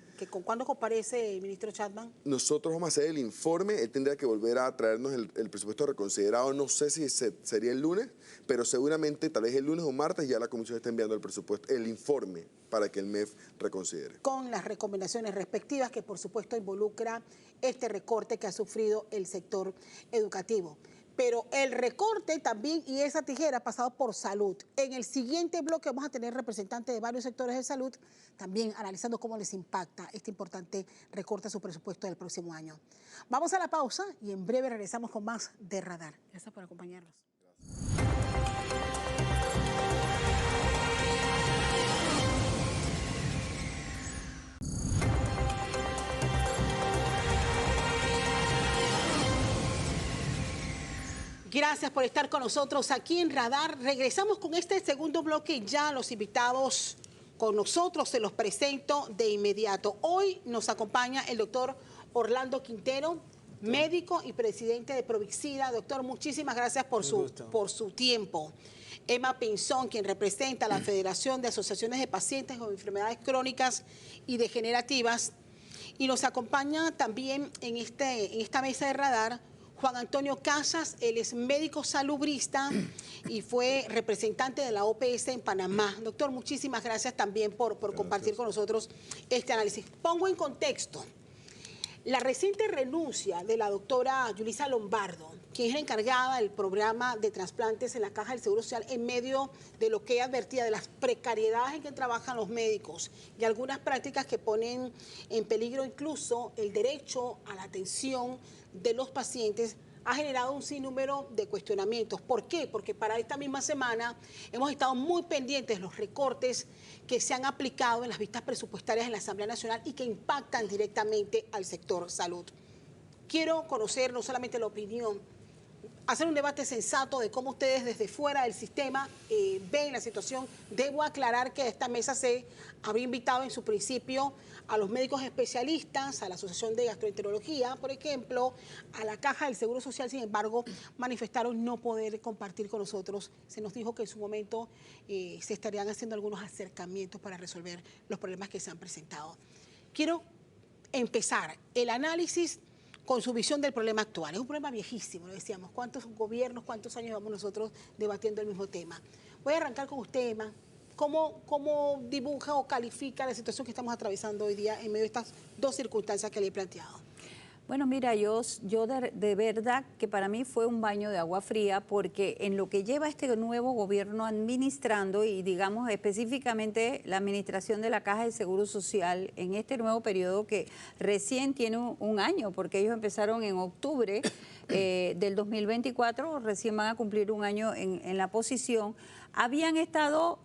¿Cuándo comparece el ministro Chapman?
Nosotros vamos a hacer el informe, él tendría que volver a traernos el presupuesto reconsiderado, no sé si sería el lunes, pero seguramente tal vez el lunes o martes ya la comisión está enviando el presupuesto, el informe para que el MEF reconsidere.
Con las recomendaciones respectivas que por supuesto involucra este recorte que ha sufrido el sector educativo. Pero el recorte también y esa tijera ha pasado por salud. En el siguiente bloque vamos a tener representantes de varios sectores de salud también analizando cómo les impacta este importante recorte a su presupuesto del próximo año. Vamos a la pausa y en breve regresamos con más de Radar. Gracias por acompañarnos. Gracias. Gracias por estar con nosotros aquí en Radar. Regresamos con este segundo bloque. Ya los invitados con nosotros se los presento de inmediato. Hoy nos acompaña el doctor Orlando Quintero, médico y presidente de Provixida. Doctor, muchísimas gracias por su tiempo. Emma Pinzón, quien representa a la Federación de Asociaciones de Pacientes con Enfermedades Crónicas y Degenerativas. Y nos acompaña también en esta mesa de Radar Juan Antonio Casas. Él es médico salubrista y fue representante de la OPS en Panamá. Doctor, muchísimas gracias también por compartir con nosotros este análisis. Pongo en contexto la reciente renuncia de la doctora Yulisa Lombardo, quien es la encargada del programa de trasplantes en la Caja del Seguro Social, en medio de lo que ella advertía de las precariedades en que trabajan los médicos y algunas prácticas que ponen en peligro incluso el derecho a la atención de los pacientes, ha generado un sinnúmero de cuestionamientos. ¿Por qué? Porque para esta misma semana hemos estado muy pendientes de los recortes que se han aplicado en las vistas presupuestarias en la Asamblea Nacional y que impactan directamente al sector salud. Quiero conocer no solamente la opinión, hacer un debate sensato de cómo ustedes desde fuera del sistema ven la situación. Debo aclarar que a esta mesa se había invitado en su principio a los médicos especialistas, a la Asociación de Gastroenterología, por ejemplo, a la Caja del Seguro Social. Sin embargo, manifestaron no poder compartir con nosotros. Se nos dijo que en su momento se estarían haciendo algunos acercamientos para resolver los problemas que se han presentado. Quiero empezar el análisis con su visión del problema actual. Es un problema viejísimo, lo decíamos. ¿Cuántos gobiernos, cuántos años llevamos nosotros debatiendo el mismo tema? Voy a arrancar con usted, Emma. ¿Cómo dibuja o califica la situación que estamos atravesando hoy día en medio de estas dos circunstancias que le he planteado?
Bueno, mira, yo de verdad que para mí fue un baño de agua fría, porque en lo que lleva este nuevo gobierno administrando, y digamos específicamente la administración de la Caja de Seguro Social en este nuevo periodo que recién tiene un año, porque ellos empezaron en octubre del 2024, recién van a cumplir un año en la posición, habían estado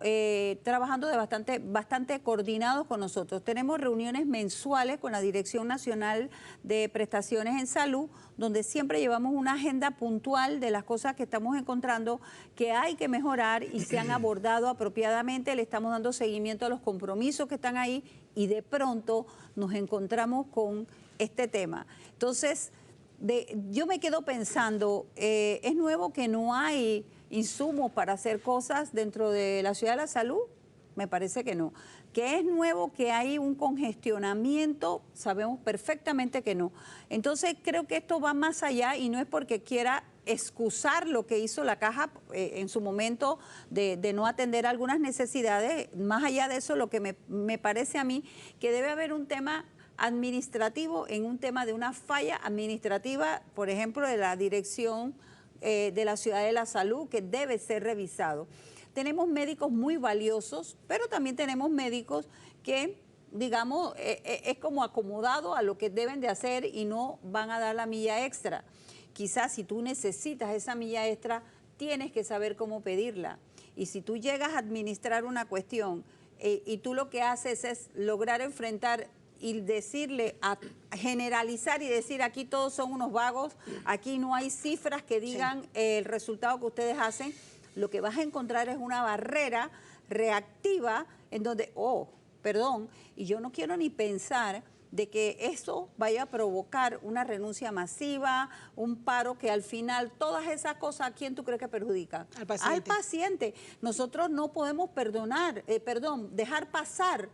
trabajando de bastante coordinados con nosotros. Tenemos reuniones mensuales con la Dirección Nacional de Prestaciones en Salud, donde siempre llevamos una agenda puntual de las cosas que estamos encontrando que hay que mejorar y se han abordado apropiadamente. Le estamos dando seguimiento a los compromisos que están ahí y de pronto nos encontramos con este tema. Entonces, yo me quedo pensando, ¿es nuevo que no hay insumos para hacer cosas dentro de la Ciudad de la Salud? Me parece que no. ¿Que es nuevo que hay un congestionamiento? Sabemos perfectamente que no. Entonces creo que esto va más allá, y no es porque quiera excusar lo que hizo la Caja en su momento de no atender algunas necesidades. Más allá de eso, lo que me parece a mí que debe haber un tema administrativo, en un tema de una falla administrativa, por ejemplo, de la Dirección de la Ciudad de la Salud, que debe ser revisado. Tenemos médicos muy valiosos, pero también tenemos médicos que, digamos, es como acomodado a lo que deben de hacer y no van a dar la milla extra. Quizás si tú necesitas esa milla extra, tienes que saber cómo pedirla. Y si tú llegas a administrar una cuestión y tú lo que haces es lograr enfrentar y decirle, a generalizar y decir aquí todos son unos vagos, aquí no hay cifras que digan el resultado que ustedes hacen, lo que vas a encontrar es una barrera reactiva en donde, y yo no quiero ni pensar de que eso vaya a provocar una renuncia masiva, un paro, que al final todas esas cosas, ¿a quién tú crees que perjudican?
Al paciente.
Al paciente. Nosotros no podemos dejar pasar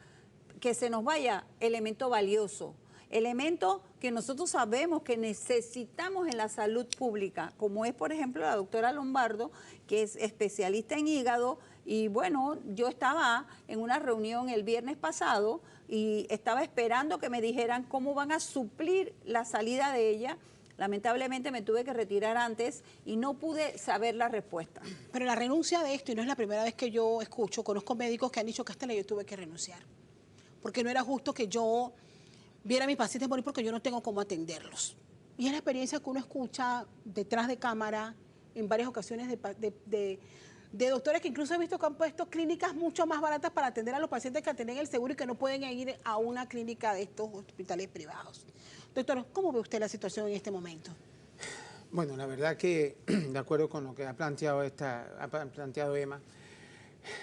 que se nos vaya elemento valioso, elemento que nosotros sabemos que necesitamos en la salud pública, como es, por ejemplo, la doctora Lombardo, que es especialista en hígado. Y bueno, yo estaba en una reunión el viernes pasado y estaba esperando que me dijeran cómo van a suplir la salida de ella. Lamentablemente me tuve que retirar antes y no pude saber la respuesta.
Pero la renuncia de esto, y no es la primera vez que yo escucho, conozco médicos que han dicho que hasta yo tuve que renunciar, porque no era justo que yo viera a mis pacientes morir porque yo no tengo cómo atenderlos. Y es la experiencia que uno escucha detrás de cámara en varias ocasiones de doctores que incluso he visto que han puesto clínicas mucho más baratas para atender a los pacientes que atenden el seguro y que no pueden ir a una clínica de estos hospitales privados. Doctor, ¿cómo ve usted la situación en este momento?
Bueno, la verdad que, de acuerdo con lo que ha planteado Emma,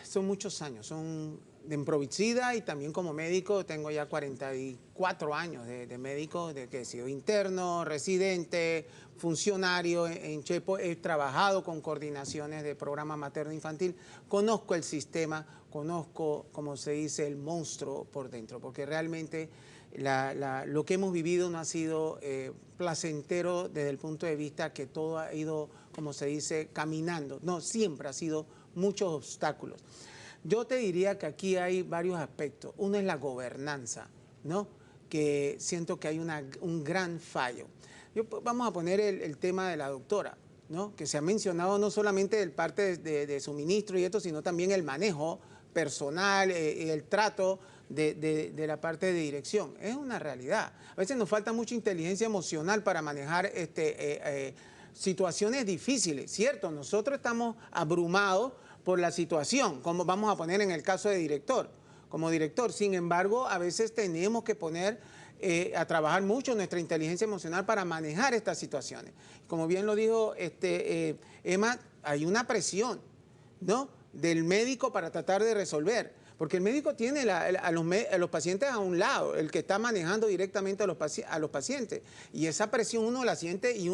son muchos años, son de Improvicida y también como médico tengo ya 44 años de médico, de que he sido interno, residente, funcionario en Chepo, he trabajado con coordinaciones de programa materno-infantil, conozco el sistema, conozco, como se dice, el monstruo por dentro, porque realmente lo que hemos vivido no ha sido placentero desde el punto de vista que todo ha ido, como se dice, caminando, no, siempre ha sido muchos obstáculos. Yo te diría que aquí hay varios aspectos. Uno es la gobernanza, ¿no? Que siento que hay un gran fallo. Vamos a poner el tema de la doctora, ¿no? Que se ha mencionado no solamente del parte de suministro y esto, sino también el manejo personal, el trato de la parte de dirección. Es una realidad. A veces nos falta mucha inteligencia emocional para manejar situaciones difíciles, ¿cierto? Nosotros estamos abrumados por la situación, como vamos a poner en el caso de director, como director. Sin embargo, a veces tenemos que poner a trabajar mucho nuestra inteligencia emocional para manejar estas situaciones. Como bien lo dijo Emma, hay una presión, ¿no?, del médico para tratar de resolver. Porque el médico tiene a los pacientes a un lado, el que está manejando directamente a los pacientes. Y esa presión uno la siente y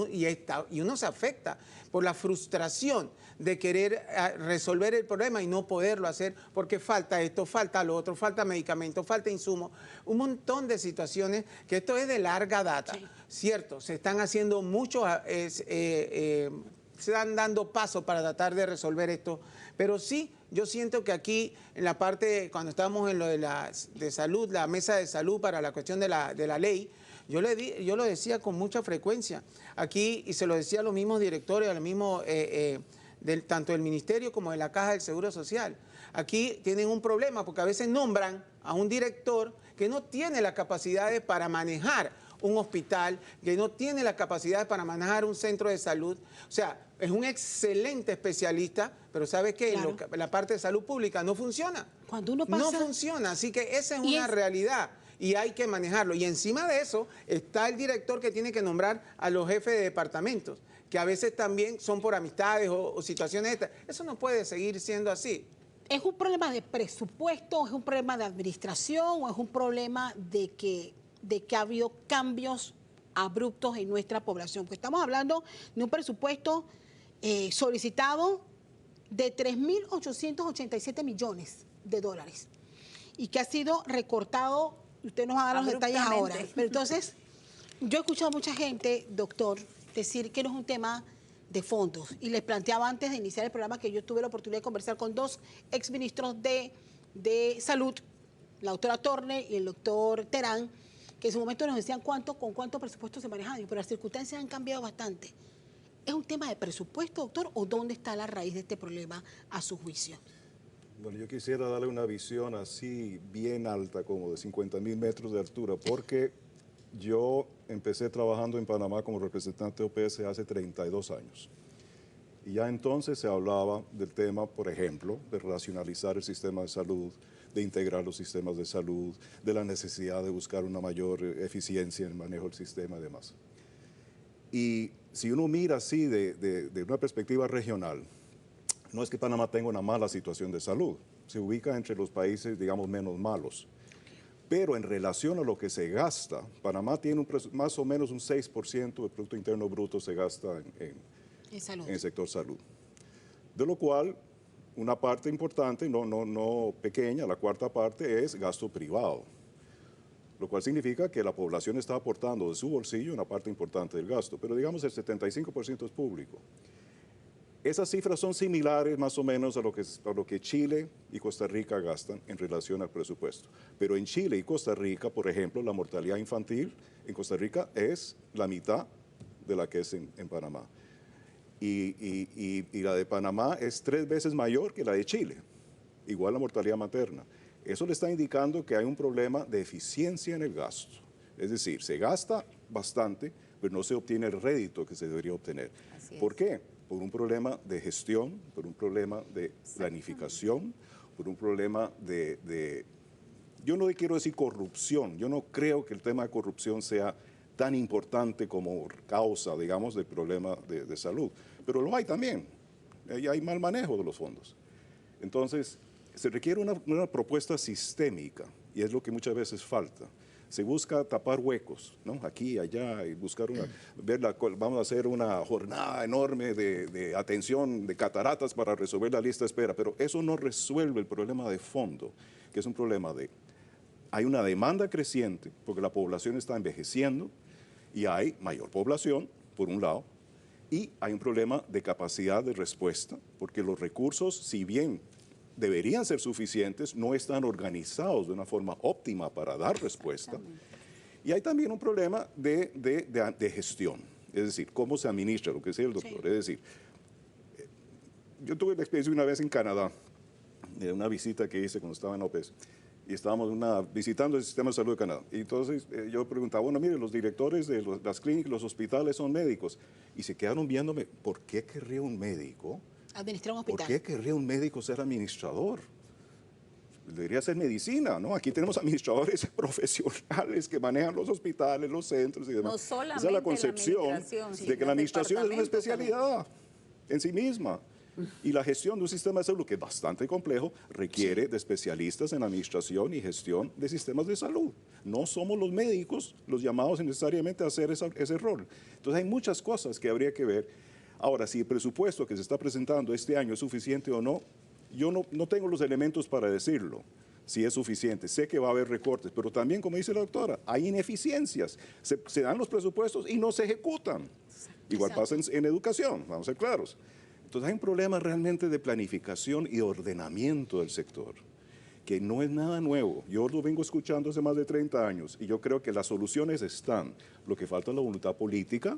uno se afecta por la frustración de querer resolver el problema y no poderlo hacer porque falta esto, falta lo otro, falta medicamento, falta insumo. Un montón de situaciones que esto es de larga data. Sí. Cierto, se están haciendo muchos... se están dando pasos para tratar de resolver esto, pero sí, yo siento que aquí en la parte, cuando estábamos en lo de salud, la mesa de salud para la cuestión de la ley, yo lo decía con mucha frecuencia aquí y se lo decía a los mismos directores, a los mismos, tanto del ministerio como de la Caja del Seguro Social. Aquí tienen un problema porque a veces nombran a un director que no tiene las capacidades para manejar un hospital, que no tiene las capacidades para manejar un centro de salud. O sea, es un excelente especialista, pero ¿sabe qué? Claro. La parte de salud pública no funciona.
Cuando uno pasa...
No funciona, así que esa es una realidad y hay que manejarlo. Y encima de eso está el director que tiene que nombrar a los jefes de departamentos, que a veces también son por amistades o situaciones estas. Eso no puede seguir siendo así.
¿Es un problema de presupuesto, es un problema de administración o es un problema de que ha habido cambios abruptos en nuestra población? Pues estamos hablando de un presupuesto solicitado de 3.887 millones de dólares y que ha sido recortado, usted nos va a dar los detalles ahora. Pero entonces, yo he escuchado a mucha gente, doctor, decir que no es un tema de fondos. Y les planteaba antes de iniciar el programa que yo tuve la oportunidad de conversar con dos exministros de salud, la doctora Torne y el doctor Terán, que en su momento nos decían con cuánto presupuesto se manejaban, pero las circunstancias han cambiado bastante. ¿Es un tema de presupuesto, doctor, o dónde está la raíz de este problema a su juicio?
Bueno, yo quisiera darle una visión así bien alta, como de 50.000 metros de altura, porque yo empecé trabajando en Panamá como representante de OPS hace 32 años. Y ya entonces se hablaba del tema, por ejemplo, de racionalizar el sistema de salud, de integrar los sistemas de salud, de la necesidad de buscar una mayor eficiencia en el manejo del sistema y demás. Y si uno mira así de una perspectiva regional, no es que Panamá tenga una mala situación de salud, se ubica entre los países, digamos, menos malos. Pero en relación a lo que se gasta, Panamá tiene más o menos un 6% del Producto Interno Bruto se gasta en el sector salud. De lo cual, una parte importante, no pequeña, la cuarta parte es gasto privado. Lo cual significa que la población está aportando de su bolsillo una parte importante del gasto, pero digamos el 75% es público. Esas cifras son similares más o menos a lo que Chile y Costa Rica gastan en relación al presupuesto. Pero en Chile y Costa Rica, por ejemplo, la mortalidad infantil en Costa Rica es la mitad de la que es en Panamá. Y la de Panamá es 3 veces mayor que la de Chile, igual la mortalidad materna. Eso le está indicando que hay un problema de eficiencia en el gasto. Es decir, se gasta bastante, pero no se obtiene el rédito que se debería obtener. ¿Por qué? Por un problema de gestión, por un problema de planificación, por un problema yo no quiero decir corrupción, yo no creo que el tema de corrupción sea tan importante como causa, digamos, del problema de salud. Pero lo hay también. Y hay mal manejo de los fondos. Entonces, se requiere una propuesta sistémica, y es lo que muchas veces falta. Se busca tapar huecos, ¿no? Aquí y allá, y buscar vamos a hacer una jornada enorme de atención de cataratas para resolver la lista de espera, pero eso no resuelve el problema de fondo, que es un problema hay una demanda creciente, porque la población está envejeciendo, y hay mayor población, por un lado, y hay un problema de capacidad de respuesta, porque los recursos, si bien deberían ser suficientes, no están organizados de una forma óptima para dar respuesta. Y hay también un problema de gestión, es decir, cómo se administra, lo que decía el doctor. Sí. Es decir, yo tuve la experiencia una vez en Canadá, de una visita que hice cuando estaba en OPS, y estábamos visitando el sistema de salud de Canadá. Y entonces yo preguntaba, bueno, mire, los directores de las clínicas, los hospitales son médicos. Y se quedaron viéndome, ¿por qué querría un médico
administrar un hospital?
¿Por qué querría un médico ser administrador? Debería ser medicina, ¿no? Aquí tenemos administradores profesionales que manejan los hospitales, los centros y demás.
No solamente
esa es la concepción de que la administración es una especialidad en sí misma. Y la gestión de un sistema de salud, que es bastante complejo, requiere de especialistas en administración y gestión de sistemas de salud. No somos los médicos los llamados necesariamente a hacer ese rol. Entonces hay muchas cosas que habría que ver. Ahora, si el presupuesto que se está presentando este año es suficiente o no, yo no tengo los elementos para decirlo, si es suficiente. Sé que va a haber recortes, pero también, como dice la doctora, hay ineficiencias. Se dan los presupuestos y no se ejecutan. Igual pasa en educación, vamos a ser claros. Entonces hay un problema realmente de planificación y ordenamiento del sector, que no es nada nuevo. Yo lo vengo escuchando hace más de 30 años y yo creo que las soluciones están. Lo que falta es la voluntad política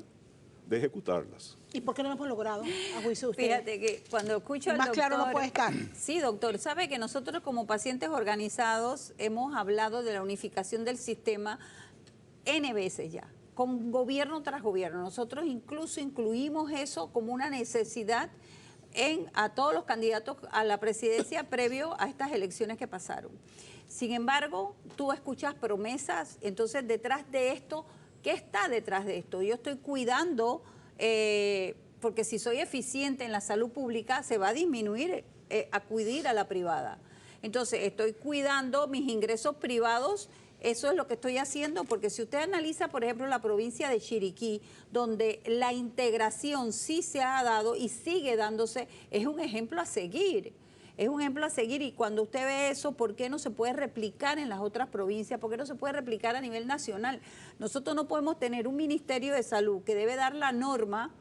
de ejecutarlas.
¿Y por qué no lo hemos logrado, a juicio de ustedes?
Fíjate que cuando escucho al
más
doctor...
claro no puede estar.
Sí, doctor, sabe que nosotros como pacientes organizados hemos hablado de la unificación del sistema N veces ya, con gobierno tras gobierno. Nosotros incluso incluimos eso como una necesidad a todos los candidatos a la presidencia previo a estas elecciones que pasaron. Sin embargo, tú escuchas promesas, entonces detrás de esto, ¿qué está detrás de esto? Yo estoy cuidando, porque si soy eficiente en la salud pública, se va a disminuir acudir a la privada. Entonces, estoy cuidando mis ingresos privados. Eso es lo que estoy haciendo, porque si usted analiza, por ejemplo, la provincia de Chiriquí, donde la integración sí se ha dado y sigue dándose, es un ejemplo a seguir. Es un ejemplo a seguir, y cuando usted ve eso, ¿por qué no se puede replicar en las otras provincias? ¿Por qué no se puede replicar a nivel nacional? Nosotros no podemos tener un Ministerio de Salud que debe dar la norma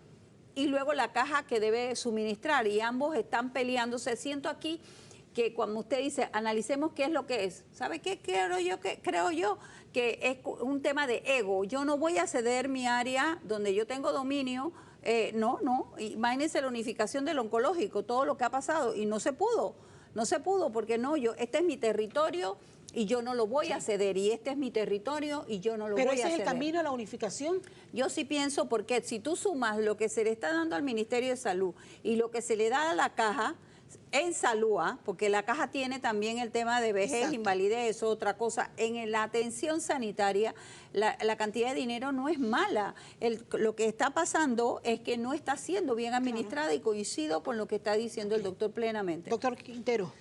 y luego la caja que debe suministrar, y ambos están peleándose. Siento aquí que cuando usted dice, analicemos qué es lo que es, ¿sabe qué creo yo? Que es un tema de ego. Yo no voy a ceder mi área donde yo tengo dominio. No, imagínense la unificación del oncológico, todo lo que ha pasado, y no se pudo, porque este es mi territorio y yo no lo voy a ceder, y este es mi territorio y yo no lo voy a ceder.
¿Pero ese es el camino a la unificación?
Yo sí pienso, porque si tú sumas lo que se le está dando al Ministerio de Salud y lo que se le da a la caja, en salud, porque la caja tiene también el tema de vejez, exacto, invalidez, otra cosa. En la atención sanitaria, la cantidad de dinero no es mala. Lo que está pasando es que no está siendo bien administrada, claro, y coincido con lo que está diciendo el doctor plenamente.
Doctor Quintero.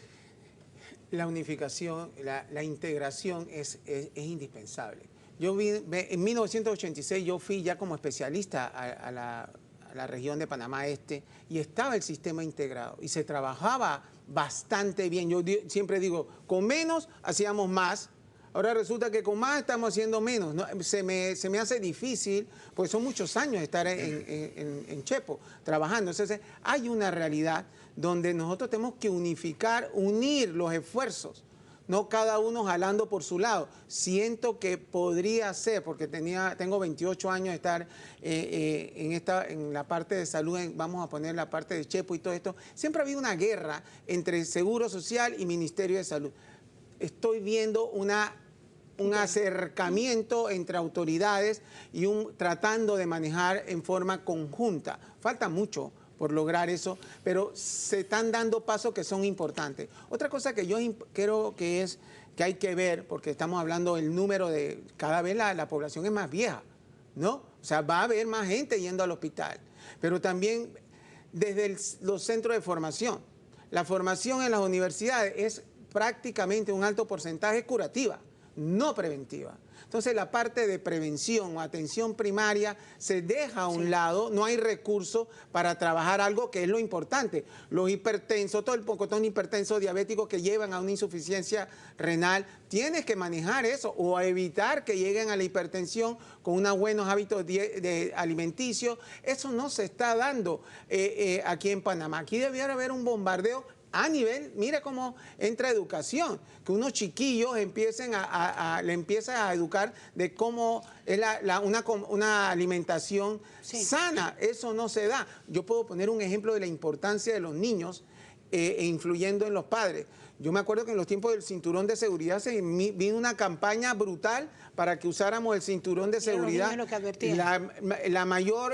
La unificación, la integración es indispensable. En 1986 yo fui ya como especialista a la región de Panamá Este, y estaba el sistema integrado y se trabajaba bastante bien. Yo siempre digo, con menos hacíamos más. Ahora resulta que con más estamos haciendo menos. ¿No? Se me hace difícil, porque son muchos años estar en Chepo trabajando. Entonces hay una realidad donde nosotros tenemos que unir los esfuerzos, no cada uno jalando por su lado. Siento que podría ser, porque tengo 28 años de estar en la parte de salud, vamos a poner la parte de Chepo y todo esto. Siempre ha habido una guerra entre Seguro Social y Ministerio de Salud. Estoy viendo un acercamiento entre autoridades y tratando de manejar en forma conjunta. Falta mucho por lograr eso, pero se están dando pasos que son importantes. Otra cosa que yo creo que hay que ver, porque estamos hablando del número de, cada vez la población es más vieja, ¿no? O sea, va a haber más gente yendo al hospital. Pero también desde los centros de formación. La formación en las universidades es prácticamente un alto porcentaje curativa, no preventiva. Entonces la parte de prevención o atención primaria se deja a un lado, no hay recursos para trabajar algo que es lo importante. Los hipertensos, todo el pocotón hipertenso diabético que llevan a una insuficiencia renal, tienes que manejar eso o evitar que lleguen a la hipertensión con unos buenos hábitos alimenticios. Eso no se está dando aquí en Panamá. Aquí debiera haber un bombardeo a nivel, mire cómo entra educación, que unos chiquillos le empiezan a educar de cómo es una alimentación sana. Eso no se da. Yo puedo poner un ejemplo de la importancia de los niños influyendo en los padres. Yo me acuerdo que en los tiempos del cinturón de seguridad se vino una campaña brutal para que usáramos el cinturón de seguridad.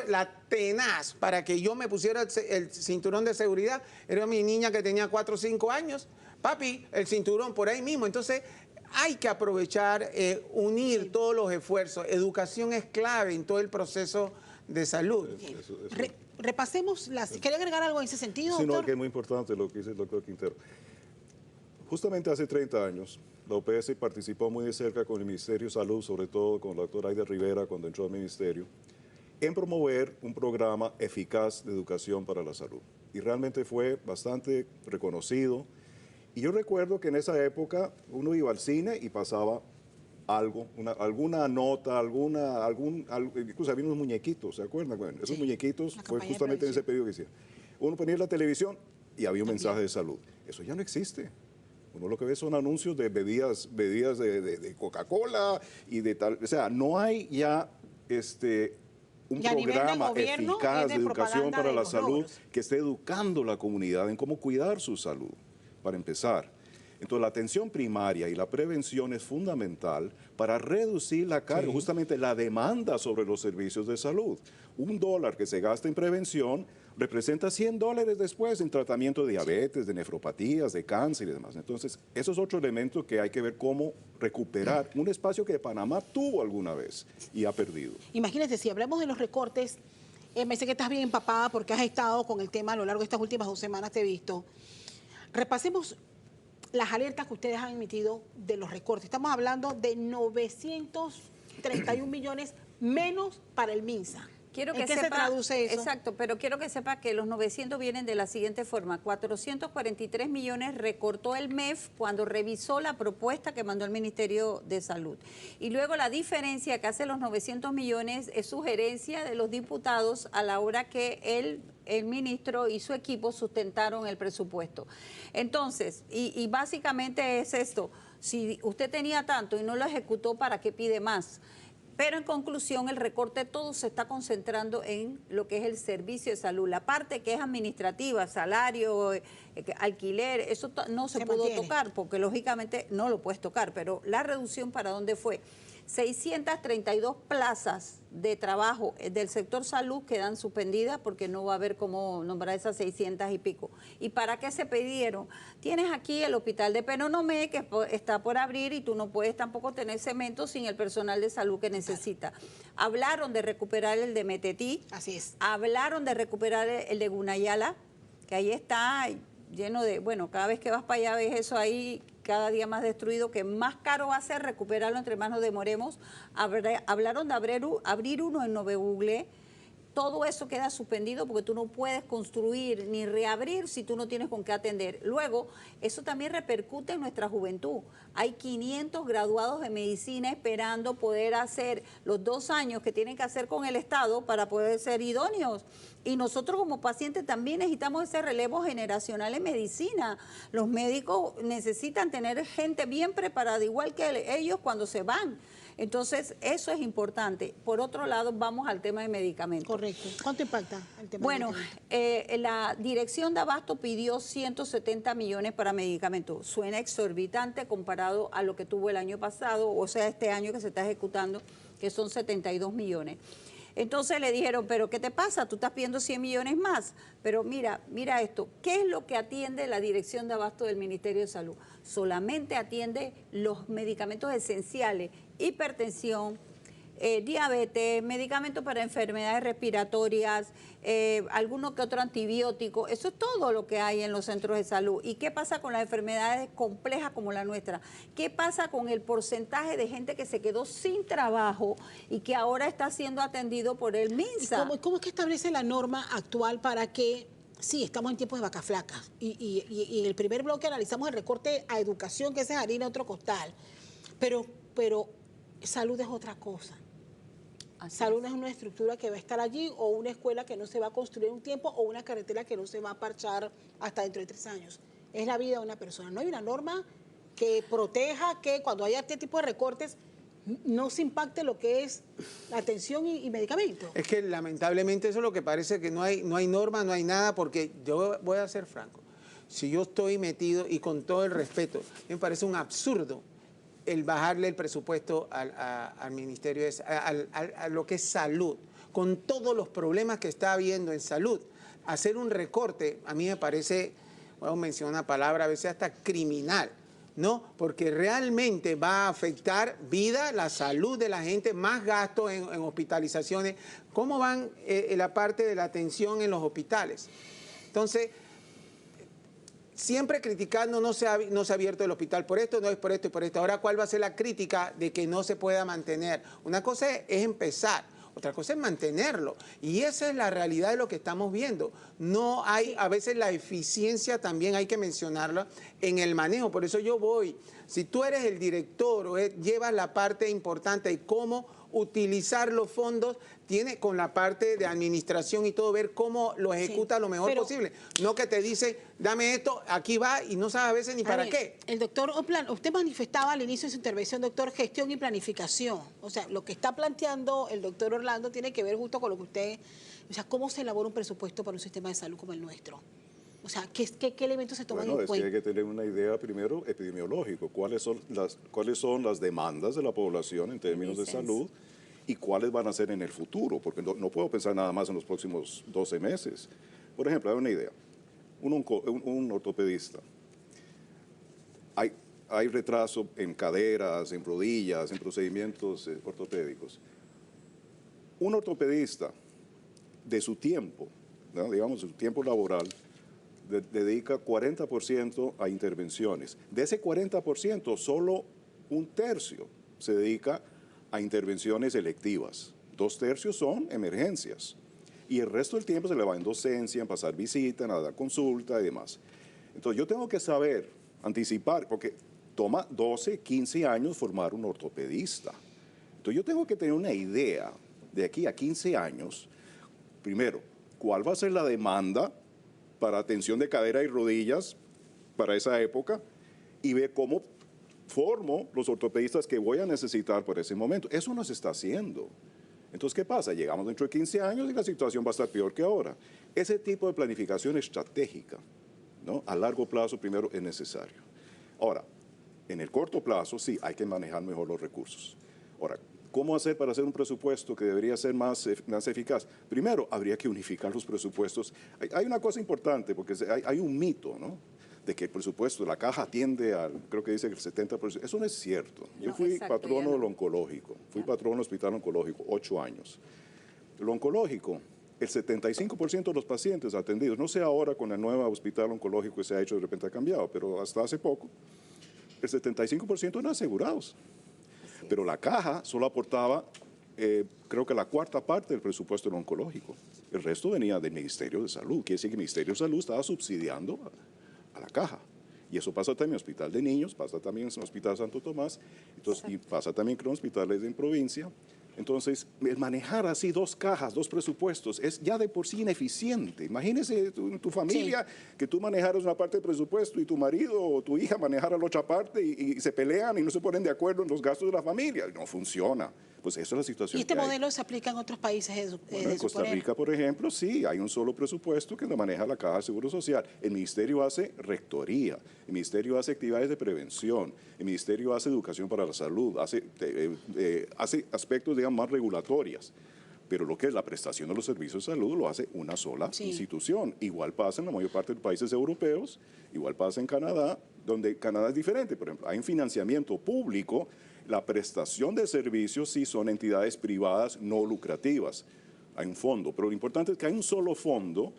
La tenaz para que yo me pusiera el cinturón de seguridad era mi niña que tenía 4 o 5 años. Papi, el cinturón por ahí mismo. Entonces hay que aprovechar, unir todos los esfuerzos. Educación es clave en todo el proceso de salud.
Repasemos ¿Quería agregar algo en ese sentido,
Sí,
doctor?
no, que es muy importante lo que dice el doctor Quintero. Justamente hace 30 años, la OPS participó muy de cerca con el Ministerio de Salud, sobre todo con la doctora Aida Rivera cuando entró al ministerio, en promover un programa eficaz de educación para la salud. Y realmente fue bastante reconocido. Y yo recuerdo que en esa época uno iba al cine y pasaba algo, alguna nota, incluso había unos muñequitos, ¿se acuerdan? Bueno, esos muñequitos fue justamente en ese periodo que hicieron. Uno ponía la televisión y había un mensaje de salud. Eso ya no existe. Uno lo que ve son anuncios de bebidas de Coca-Cola y de tal. O sea, no hay ya un programa eficaz de educación para la salud que esté educando a la comunidad en cómo cuidar su salud, para empezar. Entonces, la atención primaria y la prevención es fundamental para reducir la carga, justamente la demanda sobre los servicios de salud. $1 que se gasta en prevención representa $100 después en tratamiento de diabetes, de nefropatías, de cáncer y demás. Entonces, eso es otro elemento que hay que ver cómo recuperar un espacio que Panamá tuvo alguna vez y ha perdido.
Imagínense, si hablamos de los recortes, me sé que estás bien empapada porque has estado con el tema a lo largo de estas últimas 2 semanas, te he visto. Repasemos las alertas que ustedes han emitido de los recortes. Estamos hablando de 931 millones menos para el MINSA.
Quiero que
¿En qué se traduce eso?
Exacto, pero quiero que sepa que los 900 vienen de la siguiente forma. 443 millones recortó el MEF cuando revisó la propuesta que mandó el Ministerio de Salud. Y luego la diferencia que hace los 900 millones es sugerencia de los diputados a la hora que el ministro y su equipo sustentaron el presupuesto. Entonces, y básicamente es esto, si usted tenía tanto y no lo ejecutó, ¿para qué pide más? Pero en conclusión, el recorte todo se está concentrando en lo que es el servicio de salud. La parte que es administrativa, salario, alquiler, eso no se pudo tocar, porque lógicamente no lo puedes tocar. Pero la reducción, ¿para dónde fue? 632 plazas de trabajo del sector salud quedan suspendidas porque no va a haber cómo nombrar esas 600 y pico. ¿Y para qué se pidieron? Tienes aquí el hospital de Penonomé que está por abrir y tú no puedes tampoco tener cemento sin el personal de salud que necesita. Hablaron de recuperar el de Metetí.
Así es.
Hablaron de recuperar el de Gunayala, que ahí está lleno de, bueno, cada vez que vas para allá ves eso ahí cada día más destruido, que más caro va a ser recuperarlo entre manos de Moremos. Hablaron de abrir uno en Novebugle. Todo eso queda suspendido porque tú no puedes construir ni reabrir si tú no tienes con qué atender. Luego, eso también repercute en nuestra juventud. Hay 500 graduados de medicina esperando poder hacer los 2 años que tienen que hacer con el Estado para poder ser idóneos. Y nosotros como pacientes también necesitamos ese relevo generacional en medicina. Los médicos necesitan tener gente bien preparada, igual que ellos cuando se van. Entonces, eso es importante. Por otro lado, vamos al tema de medicamentos.
Correcto. ¿Cuánto impacta el tema
Bueno,
de medicamentos?
la Dirección de Abasto pidió 170 millones para medicamentos. Suena exorbitante comparado a lo que tuvo el año pasado, o sea, este año que se está ejecutando, que son 72 millones. Entonces le dijeron, ¿pero qué te pasa? Tú estás pidiendo 100 millones más. Pero mira esto, ¿qué es lo que atiende la Dirección de Abasto del Ministerio de Salud? Solamente atiende los medicamentos esenciales, hipertensión, diabetes, medicamentos para enfermedades respiratorias, alguno que otro antibiótico. Eso es todo lo que hay en los centros de salud. ¿Y qué pasa con las enfermedades complejas como la nuestra? ¿Qué pasa con el porcentaje de gente que se quedó sin trabajo y que ahora está siendo atendido por el MINSA?
¿Cómo es que establece la norma actual para que, sí, estamos en tiempos de vacas flacas, y en el primer bloque analizamos el recorte a educación, que ese es harina otro costal, pero salud es otra cosa? Salud es una estructura que va a estar allí, o una escuela que no se va a construir en un tiempo, o una carretera que no se va a parchar hasta dentro de 3 años. Es la vida de una persona. No hay una norma que proteja que cuando haya este tipo de recortes no se impacte lo que es la atención y medicamentos.
Es que lamentablemente eso es lo que parece, que no hay norma, no hay nada, porque yo voy a ser franco. Si yo estoy metido, y con todo el respeto, me parece un absurdo el bajarle el presupuesto al Ministerio, a lo que es salud, con todos los problemas que está habiendo en salud. Hacer un recorte, a mí me parece, voy a mencionar una palabra a veces hasta criminal, ¿no? Porque realmente va a afectar vida, la salud de la gente, más gasto en hospitalizaciones. ¿Cómo van la parte de la atención en los hospitales? Entonces, siempre criticando, no se ha abierto el hospital por esto, no es por esto y por esto. Ahora, ¿cuál va a ser la crítica de que no se pueda mantener? Una cosa es empezar, otra cosa es mantenerlo. Y esa es la realidad de lo que estamos viendo. No hay, a veces la eficiencia también hay que mencionarla en el manejo. Por eso yo voy, si tú eres el director o llevas la parte importante de cómo utilizar los fondos, tiene con la parte de administración y todo, ver cómo lo ejecuta lo mejor posible. No que te dice, dame esto, aquí va, y no sabe a veces ni para qué.
El doctor Oplan, usted manifestaba al inicio de su intervención, doctor, gestión y planificación. O sea, lo que está planteando el doctor Orlando tiene que ver justo con lo que usted, o sea, cómo se elabora un presupuesto para un sistema de salud como el nuestro. O sea, ¿qué elementos se toman en cuenta?
Bueno, es que hay que tener una idea primero epidemiológico. ¿Cuáles son las demandas de la población en términos de salud y cuáles van a ser en el futuro? Porque no puedo pensar nada más en los próximos 12 meses. Por ejemplo, hay una idea. Un ortopedista. Hay retraso en caderas, en rodillas, en procedimientos ortopédicos. Un ortopedista de su tiempo, ¿no? Digamos, su tiempo laboral, dedica 40% a intervenciones. De ese 40%, solo 1/3 se dedica a intervenciones electivas. 2/3 son emergencias. Y el resto del tiempo se le va en docencia, en pasar visita, en dar consulta y demás. Entonces yo tengo que saber, anticipar, porque toma 12, 15 años formar un ortopedista. Entonces yo tengo que tener una idea de aquí a 15 años, primero, cuál va a ser la demanda para atención de cadera y rodillas para esa época, y ver cómo formo los ortopedistas que voy a necesitar por ese momento. Eso no se está haciendo. Entonces, ¿qué pasa? Llegamos dentro de 15 años y la situación va a estar peor que ahora. Ese tipo de planificación estratégica, ¿no? A largo plazo primero es necesario. Ahora, en el corto plazo sí hay que manejar mejor los recursos. Ahora, ¿cómo hacer para hacer un presupuesto que debería ser más eficaz? Primero, habría que unificar los presupuestos. Hay una cosa importante, porque hay un mito, ¿no? De que el presupuesto de la caja atiende al, creo que dice que el 70%. Eso no es cierto. Yo fui patrono del oncológico, fui patrono del hospital oncológico 8 años. El oncológico, el 75% de los pacientes atendidos, no sé ahora con el nuevo hospital oncológico que se ha hecho, de repente ha cambiado, pero hasta hace poco, el 75% eran asegurados. Pero la caja solo aportaba, creo que la 1/4 parte del presupuesto del oncológico. El resto venía del Ministerio de Salud. Quiere decir que el Ministerio de Salud estaba subsidiando a la caja. Y eso pasa también en el Hospital de Niños, pasa también en el Hospital Santo Tomás, entonces, y pasa también con hospitales en provincia. Entonces, el manejar así 2 cajas, 2 presupuestos, es ya de por sí ineficiente. Imagínese tu familia, que tú manejaras una parte del presupuesto y tu marido o tu hija manejara la otra parte y se pelean y no se ponen de acuerdo en los gastos de la familia. No funciona. Pues esa es la situación.
¿Y este modelo se aplica en otros países?
Bueno, en Costa Rica, por ejemplo, sí, hay un solo presupuesto que lo maneja la Caja de Seguro Social. El Ministerio hace rectoría, el Ministerio hace actividades de prevención, el Ministerio hace educación para la salud, hace aspectos, digamos, más regulatorias. Pero lo que es la prestación de los servicios de salud lo hace una sola institución. Igual pasa en la mayor parte de los países europeos, igual pasa en Canadá, donde Canadá es diferente. Por ejemplo, hay un financiamiento público La prestación de servicios sí son entidades privadas no lucrativas. Hay un fondo, pero lo importante es que hay un solo fondo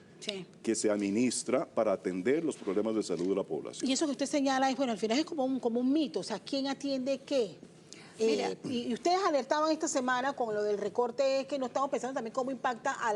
que se administra para atender los problemas de salud de la población.
Y eso que usted señala es, bueno, al final es como un mito, o sea, ¿quién atiende qué? Y ustedes alertaban esta semana con lo del recorte, que no estamos pensando también cómo impacta a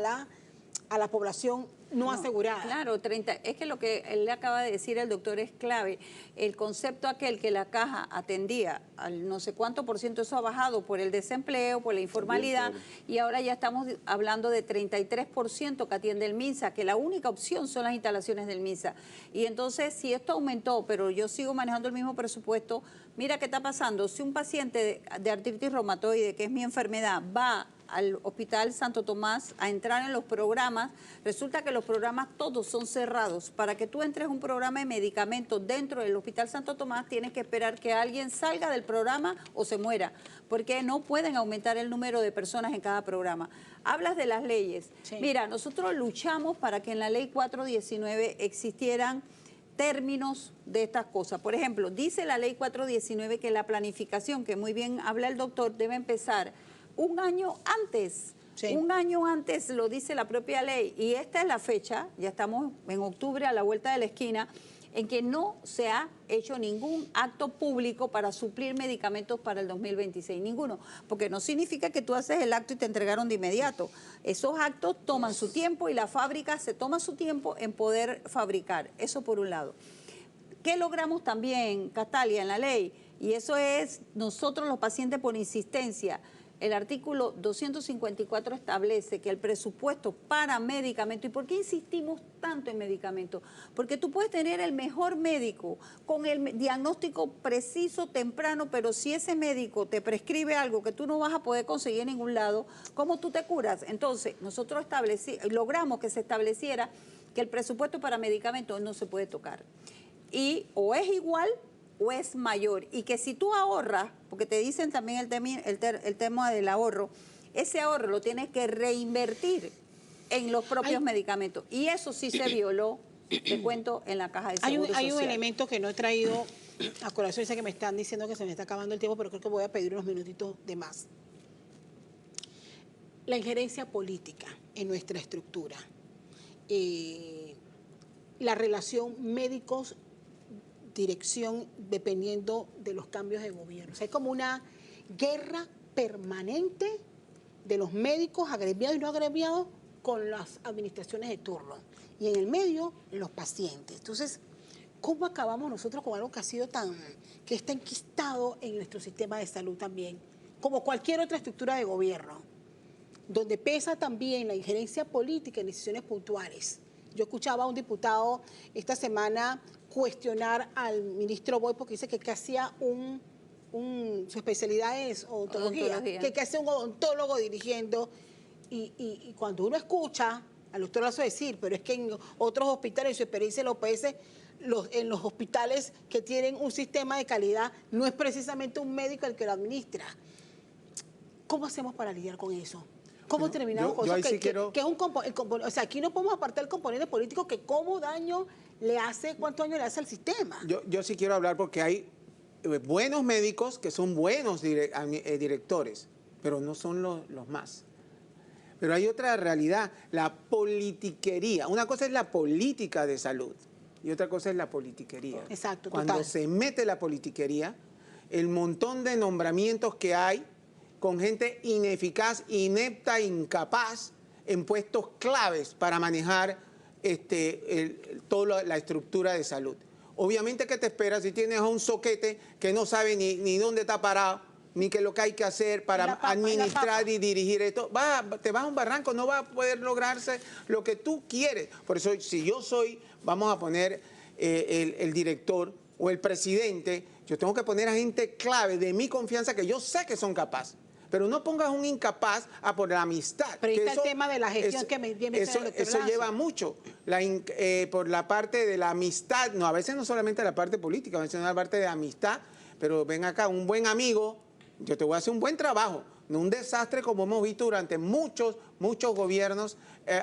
la población no asegurada.
Claro, es que lo que él le acaba de decir el doctor es clave. El concepto aquel que la caja atendía al no sé cuánto por ciento, eso ha bajado por el desempleo, por la informalidad, y ahora ya estamos hablando de 33% que atiende el MINSA, que la única opción son las instalaciones del MINSA. Y entonces, si esto aumentó, pero yo sigo manejando el mismo presupuesto, mira qué está pasando. Si un paciente de artritis reumatoide, que es mi enfermedad, va al Hospital Santo Tomás a entrar en los programas, resulta que los programas todos son cerrados. Para que tú entres a un programa de medicamentos dentro del Hospital Santo Tomás, tienes que esperar que alguien salga del programa o se muera, porque no pueden aumentar el número de personas en cada programa. Hablas de las leyes. Sí. Mira, nosotros luchamos para que en la ley 419 existieran términos de estas cosas. Por ejemplo, dice la ley 419 que la planificación, que muy bien habla el doctor, debe empezar un año antes. Sí. Un año antes lo dice la propia ley, y esta es la fecha, ya estamos en octubre a la vuelta de la esquina, en que no se ha hecho ningún acto público para suplir medicamentos para el 2026, ninguno, porque no significa que tú haces el acto y te entregaron de inmediato. Esos actos toman su tiempo y la fábrica se toma su tiempo en poder fabricar, eso por un lado. ¿Qué logramos también, Castalia, en la ley? Y eso es nosotros los pacientes por insistencia. El artículo 254 establece que el presupuesto para medicamentos, ¿y por qué insistimos tanto en medicamentos? Porque tú puedes tener el mejor médico con el diagnóstico preciso, temprano, pero si ese médico te prescribe algo que tú no vas a poder conseguir en ningún lado, ¿cómo tú te curas? Entonces, nosotros logramos que se estableciera que el presupuesto para medicamentos no se puede tocar. Y o es igual o es mayor, y que si tú ahorras, porque te dicen también el tema del ahorro, ese ahorro lo tienes que reinvertir en los propios medicamentos, y eso sí se violó, te cuento, en la caja de seguro social.
Hay un elemento que no he traído a colación, sé que me están diciendo que se me está acabando el tiempo, pero creo que voy a pedir unos minutitos de más. La injerencia política en nuestra estructura, la relación médicos dirección dependiendo de los cambios de gobierno. O sea, hay como una guerra permanente de los médicos agremiados y no agremiados con las administraciones de turno. Y en el medio, los pacientes. Entonces, ¿cómo acabamos nosotros con algo que ha sido que está enquistado en nuestro sistema de salud también? Como cualquier otra estructura de gobierno, donde pesa también la injerencia política en decisiones puntuales. Yo escuchaba a un diputado esta semana cuestionar al ministro Boy porque dice que hacía su especialidad es odontología, que hacía un odontólogo dirigiendo, y cuando uno escucha al doctor Lazo decir, pero es que en otros hospitales, en su experiencia en la OPS, en los hospitales que tienen un sistema de calidad, no es precisamente un médico el que lo administra. ¿Cómo hacemos para lidiar con eso? ¿Cómo terminamos con eso? Que es un componente, o sea, aquí no podemos apartar el componente político, que cómo cuánto daño le hace al sistema.
Yo sí quiero hablar porque hay buenos médicos que son buenos directores, pero no son los más. Pero hay otra realidad, la politiquería. Una cosa es la política de salud y otra cosa es la politiquería.
Exacto,
Cuando
total.
se mete la politiquería, el montón de nombramientos que hay con gente ineficaz, inepta, incapaz, en puestos claves para manejar toda la estructura de salud. Obviamente, ¿qué te esperas si tienes a un soquete que no sabe ni dónde está parado, ni qué es lo que hay que hacer para administrar y dirigir esto? Te vas a un barranco, no va a poder lograrse lo que tú quieres. Por eso, si yo soy, vamos a poner el director o el presidente, yo tengo que poner a gente clave de mi confianza que yo sé que son capaces. Pero no pongas un incapaz por la amistad.
Pero ahí está el tema de la gestión que me viene el doctor
Eso
Lazo.
lleva mucho. Por la parte de la amistad, no, a veces no solamente la parte política, a veces no la parte de amistad, pero ven acá, un buen amigo, yo te voy a hacer un buen trabajo, no un desastre como hemos visto durante muchos gobiernos,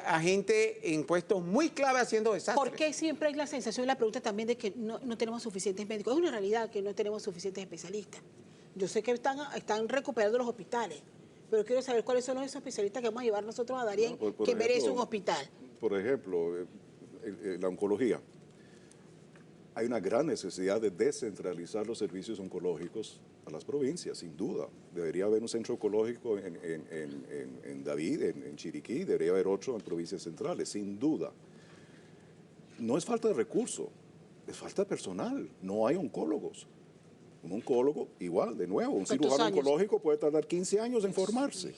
a gente en puestos muy clave haciendo desastres.
¿Por qué siempre hay la sensación y la pregunta también de que no tenemos suficientes médicos? Es una realidad que no tenemos suficientes especialistas. Yo sé que están recuperando los hospitales, pero quiero saber cuáles son los especialistas que vamos a llevar nosotros a Darién,
Bueno, por
que merece
ejemplo,
un hospital.
Por ejemplo, la oncología. Hay una gran necesidad de descentralizar los servicios oncológicos a las provincias, sin duda. Debería haber un centro oncológico en David, en Chiriquí, debería haber otro en provincias centrales, sin duda. No es falta de recursos, es falta de personal. No hay oncólogos. Un oncólogo, igual, de nuevo, un cirujano oncológico puede tardar 15 años en formarse.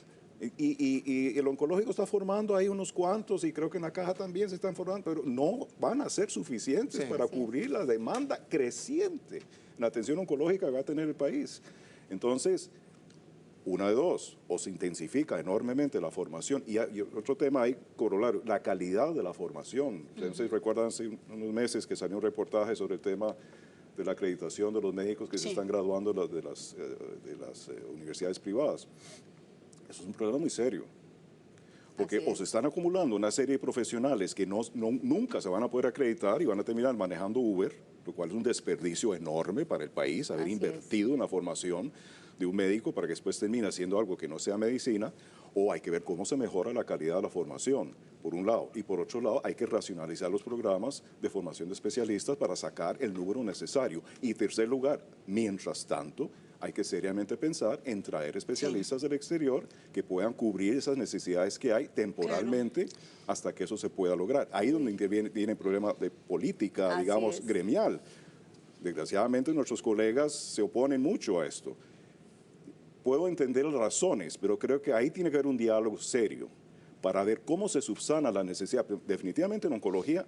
Y el oncológico está formando ahí unos cuantos, y creo que en la caja también se están formando, pero no van a ser suficientes para cubrir la demanda creciente en la atención oncológica que va a tener el país. Entonces, una de dos, o se intensifica enormemente la formación, y otro tema ahí corolario, la calidad de la formación. Ustedes recuerdan hace unos meses que salió un reportaje sobre el tema de la acreditación de los médicos que se están graduando de las universidades privadas. Eso es un problema muy serio, porque o se están acumulando una serie de profesionales que nunca se van a poder acreditar y van a terminar manejando Uber, lo cual es un desperdicio enorme para el país, haber invertido en la formación de un médico para que después termine haciendo algo que no sea medicina, o hay que ver cómo se mejora la calidad de la formación, por un lado. Y por otro lado, hay que racionalizar los programas de formación de especialistas para sacar el número necesario. Y tercer lugar, mientras tanto, hay que seriamente pensar en traer especialistas del exterior que puedan cubrir esas necesidades que hay temporalmente hasta que eso se pueda lograr. Ahí es donde viene el problema de política, digamos, gremial. Desgraciadamente nuestros colegas se oponen mucho a esto. Puedo entender las razones, pero creo que ahí tiene que haber un diálogo serio para ver cómo se subsana la necesidad. Definitivamente en oncología,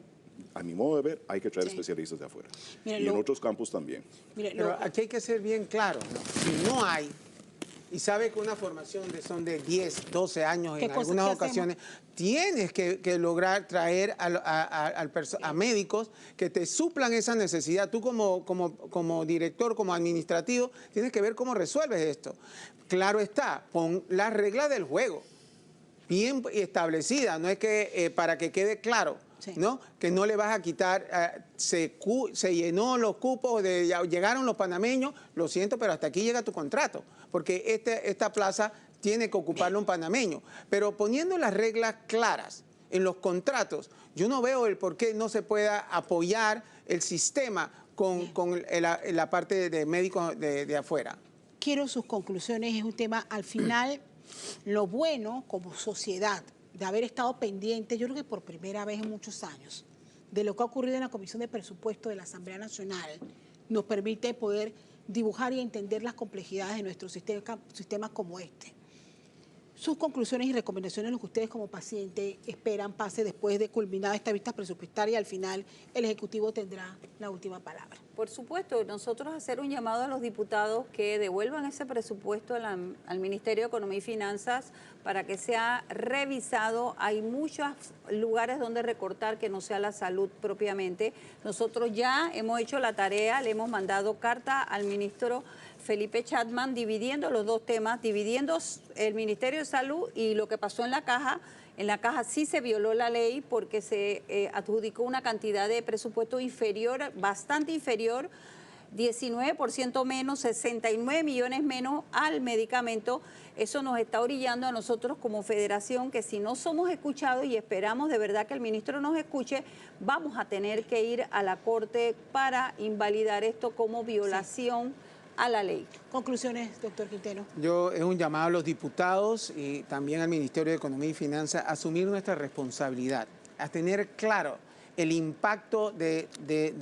a mi modo de ver, hay que traer especialistas de afuera. Y en otros campos también.
Pero aquí hay que ser bien claro, ¿no? Si no hay, y sabe que una formación son de 10, 12 años en algunas ocasiones, tienes que lograr traer a médicos que te suplan esa necesidad. Tú como director, como administrativo, tienes que ver cómo resuelves esto. Claro está, pon las reglas del juego bien establecida, no es que para que quede claro, ¿no? Que no le vas a quitar, se llenó los cupos, llegaron los panameños, lo siento, pero hasta aquí llega tu contrato, porque esta plaza tiene que ocuparlo un panameño. Pero poniendo las reglas claras en los contratos, yo no veo el por qué no se pueda apoyar el sistema con la parte de médicos de afuera.
Quiero sus conclusiones, es un tema al final. Lo bueno como sociedad de haber estado pendiente, yo creo que por primera vez en muchos años, de lo que ha ocurrido en la Comisión de Presupuesto de la Asamblea Nacional, nos permite poder dibujar y entender las complejidades de nuestros sistemas como este. Sus conclusiones y recomendaciones, lo que ustedes como pacientes esperan pase después de culminada esta vista presupuestaria, al final el Ejecutivo tendrá la última palabra.
Por supuesto, nosotros hacer un llamado a los diputados que devuelvan ese presupuesto al Ministerio de Economía y Finanzas para que sea revisado. Hay muchos lugares donde recortar que no sea la salud propiamente. Nosotros ya hemos hecho la tarea, le hemos mandado carta al ministro Felipe Chatman dividiendo los dos temas, dividiendo el Ministerio de Salud y lo que pasó en la caja. En la caja sí se violó la ley porque se adjudicó una cantidad de presupuesto inferior, bastante inferior, 19% menos, 69 millones menos al medicamento. Eso nos está orillando a nosotros como federación que si no somos escuchados, y esperamos de verdad que el ministro nos escuche, vamos a tener que ir a la Corte para invalidar esto como violación a la ley.
Conclusiones, doctor Quintero.
Es un llamado a los diputados y también al Ministerio de Economía y Finanzas a asumir nuestra responsabilidad, a tener claro el impacto de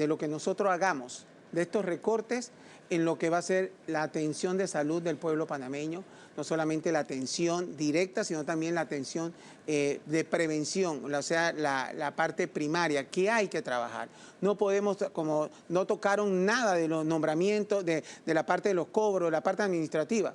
lo que nosotros hagamos, de estos recortes en lo que va a ser la atención de salud del pueblo panameño, no solamente la atención directa, sino también la atención de prevención, o sea, la parte primaria, que hay que trabajar. No podemos, como no tocaron nada de los nombramientos, de la parte de los cobros, la parte administrativa.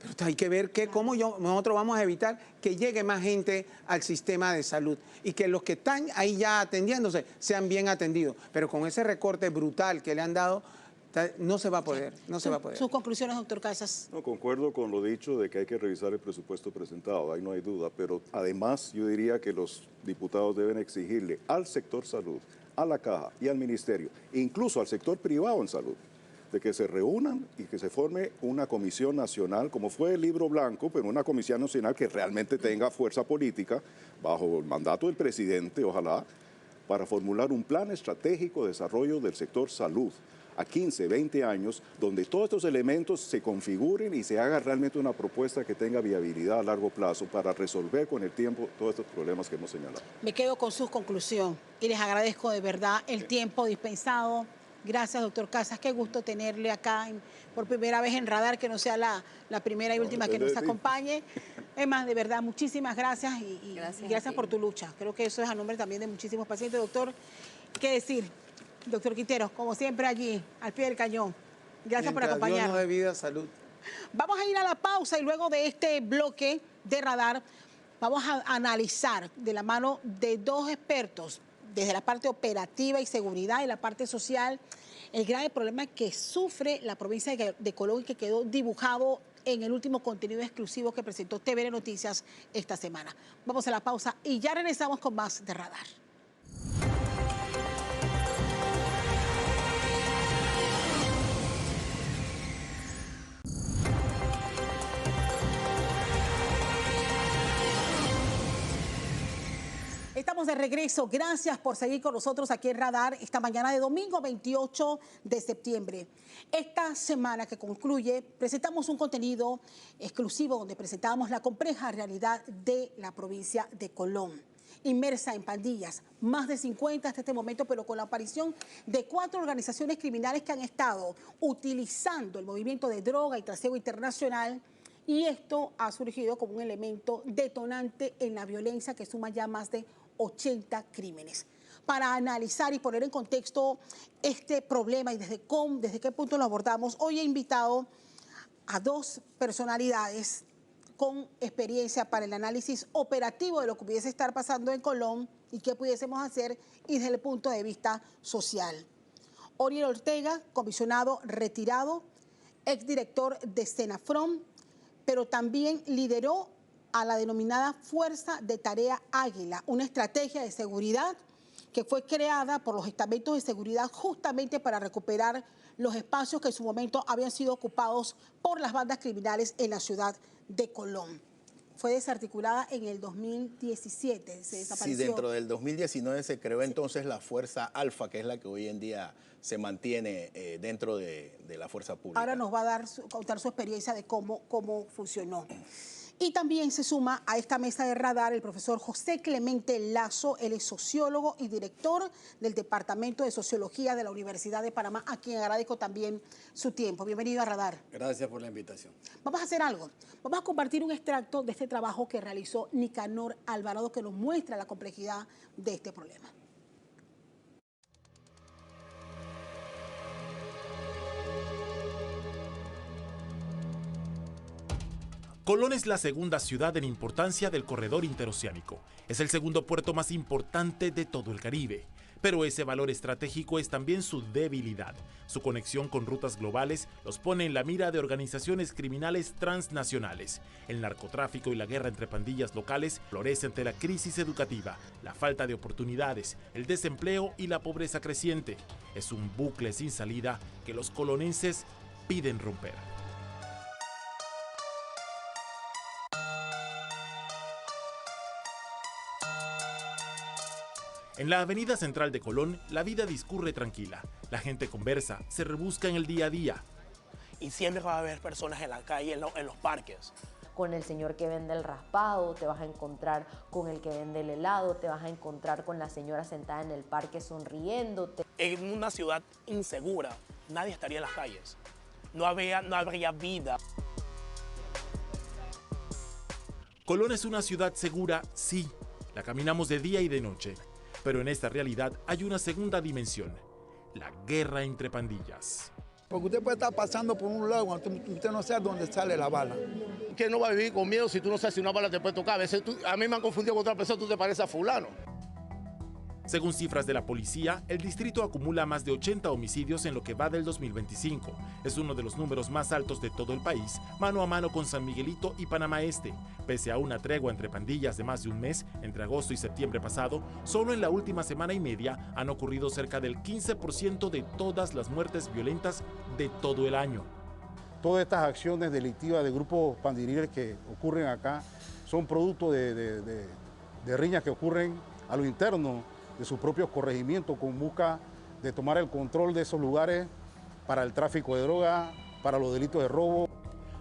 Pero hay que ver cómo nosotros vamos a evitar que llegue más gente al sistema de salud y que los que están ahí ya atendiéndose sean bien atendidos. Pero con ese recorte brutal que le han dado, no se va a poder, no se va a poder.
Sus conclusiones, doctor Casas.
No, concuerdo con lo dicho de que hay que revisar el presupuesto presentado, ahí no hay duda, pero además yo diría que los diputados deben exigirle al sector salud, a la Caja y al Ministerio, e incluso al sector privado en salud, de que se reúnan y que se forme una comisión nacional, como fue el Libro Blanco, pero una comisión nacional que realmente tenga fuerza política, bajo el mandato del presidente, ojalá, para formular un plan estratégico de desarrollo del sector salud a 15, 20 años, donde todos estos elementos se configuren y se haga realmente una propuesta que tenga viabilidad a largo plazo para resolver con el tiempo todos estos problemas que hemos señalado.
Me quedo con su conclusión y les agradezco de verdad el tiempo dispensado. Gracias, doctor Casas. Qué gusto tenerle acá por primera vez en Radar, que no sea la primera y última que nos acompañe. Es más, de verdad, muchísimas gracias y gracias por tu lucha. Creo que eso es a nombre también de muchísimos pacientes. Doctor, ¿qué decir? Doctor Quintero, como siempre allí, al pie del cañón. Gracias por acompañarnos.
Dios nos dé vida, salud.
Vamos a ir a la pausa y luego de este bloque de Radar vamos a analizar de la mano de dos expertos, desde la parte operativa y seguridad y la parte social, el grave problema que sufre la provincia de Colón y que quedó dibujado en el último contenido exclusivo que presentó TVN Noticias esta semana. Vamos a la pausa y ya regresamos con más de Radar. Estamos de regreso. Gracias por seguir con nosotros aquí en Radar esta mañana de domingo 28 de septiembre. Esta semana que concluye, presentamos un contenido exclusivo donde presentamos la compleja realidad de la provincia de Colón. Inmersa en pandillas, más de 50 hasta este momento, pero con la aparición de 4 organizaciones criminales que han estado utilizando el movimiento de droga y trasiego internacional. Y esto ha surgido como un elemento detonante en la violencia que suma ya más de 80 crímenes. Para analizar y poner en contexto este problema y desde qué punto lo abordamos, hoy he invitado a 2 personalidades con experiencia para el análisis operativo de lo que pudiese estar pasando en Colón y qué pudiésemos hacer y desde el punto de vista social. Oriel Ortega, comisionado retirado, exdirector de Senafrom, pero también lideró a la denominada Fuerza de Tarea Águila, una estrategia de seguridad que fue creada por los estamentos de seguridad justamente para recuperar los espacios que en su momento habían sido ocupados por las bandas criminales en la ciudad de Colón. Fue desarticulada en el 2017, se desapareció.
Sí, dentro del 2019 se creó entonces la Fuerza Alfa, que es la que hoy en día se mantiene dentro de la fuerza pública.
Ahora nos va a contar su experiencia de cómo funcionó. Y también se suma a esta mesa de Radar el profesor José Clemente Lazo. Él es sociólogo y director del Departamento de Sociología de la Universidad de Panamá, a quien agradezco también su tiempo. Bienvenido a Radar.
Gracias por la invitación.
Vamos a hacer algo. Vamos a compartir un extracto de este trabajo que realizó Nicanor Alvarado, que nos muestra la complejidad de este problema.
Colón es la segunda ciudad en importancia del corredor interoceánico. Es el segundo puerto más importante de todo el Caribe. Pero ese valor estratégico es también su debilidad. Su conexión con rutas globales los pone en la mira de organizaciones criminales transnacionales. El narcotráfico y la guerra entre pandillas locales florecen ante la crisis educativa, la falta de oportunidades, el desempleo y la pobreza creciente. Es un bucle sin salida que los colonenses piden romper. En la avenida central de Colón, la vida discurre tranquila. La gente conversa, se rebusca en el día a día.
Y siempre va a haber personas en la calle, en los parques.
Con el señor que vende el raspado, te vas a encontrar con el que vende el helado, te vas a encontrar con la señora sentada en el parque sonriéndote.
En una ciudad insegura, nadie estaría en las calles. No habría vida.
Colón es una ciudad segura, sí. La caminamos de día y de noche. Pero en esta realidad hay una segunda dimensión, la guerra entre pandillas.
Porque usted puede estar pasando por un lago, usted no sabe dónde sale la bala.
¿Quién no va a vivir con miedo si tú no sabes si una bala te puede tocar? A veces a mí me han confundido con otra persona, tú te pareces a fulano.
Según cifras de la policía, el distrito acumula más de 80 homicidios en lo que va del 2025. Es uno de los números más altos de todo el país, mano a mano con San Miguelito y Panamá Este. Pese a una tregua entre pandillas de más de un mes, entre agosto y septiembre pasado, solo en la última semana y media han ocurrido cerca del 15% de todas las muertes violentas de todo el año.
Todas estas acciones delictivas de grupos pandilleros que ocurren acá son producto de riñas que ocurren a lo interno de sus propios corregimientos con busca de tomar el control de esos lugares para el tráfico de droga, para los delitos de robo.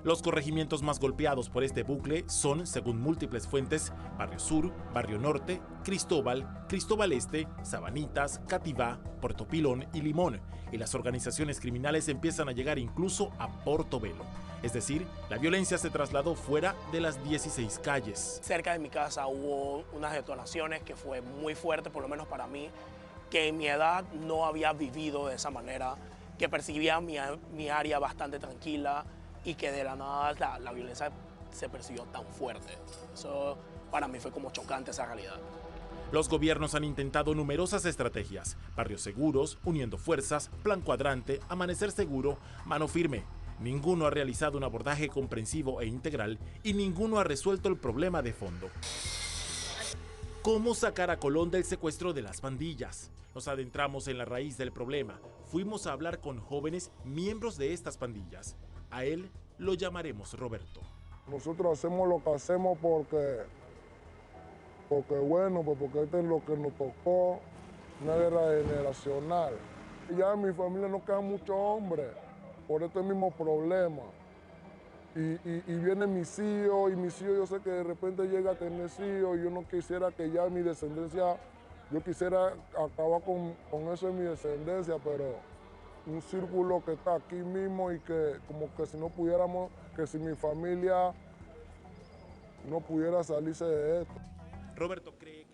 Los corregimientos más golpeados por este bucle son, según múltiples fuentes, Barrio Sur, Barrio Norte, Cristóbal, Cristóbal Este, Sabanitas, Cativá, Puerto Pilón y Limón. Y las organizaciones criminales empiezan a llegar incluso a Portobelo. Es decir, la violencia se trasladó fuera de las 16 calles.
Cerca de mi casa hubo unas detonaciones que fue muy fuerte, por lo menos para mí, que en mi edad no había vivido de esa manera, que percibía mi área bastante tranquila y que de la nada la violencia se percibió tan fuerte. Eso para mí fue como chocante esa realidad.
Los gobiernos han intentado numerosas estrategias: barrios seguros, uniendo fuerzas, plan cuadrante, amanecer seguro, mano firme. Ninguno ha realizado un abordaje comprensivo e integral y ninguno ha resuelto el problema de fondo. ¿Cómo sacar a Colón del secuestro de las pandillas? Nos adentramos en la raíz del problema. Fuimos a hablar con jóvenes miembros de estas pandillas. A él lo llamaremos Roberto.
Nosotros hacemos lo que hacemos porque bueno, pues porque esto es lo que nos tocó, una guerra generacional. Ya en mi familia no quedan muchos hombres por este mismo problema. Y vienen mis hijos, y mis hijos yo sé que de repente llega a tener hijos, y yo no quisiera que ya mi descendencia, yo quisiera acabar con eso en mi descendencia, pero un círculo que está aquí mismo y que como que si no pudiéramos, que si mi familia no pudiera salirse de esto.
Roberto cree que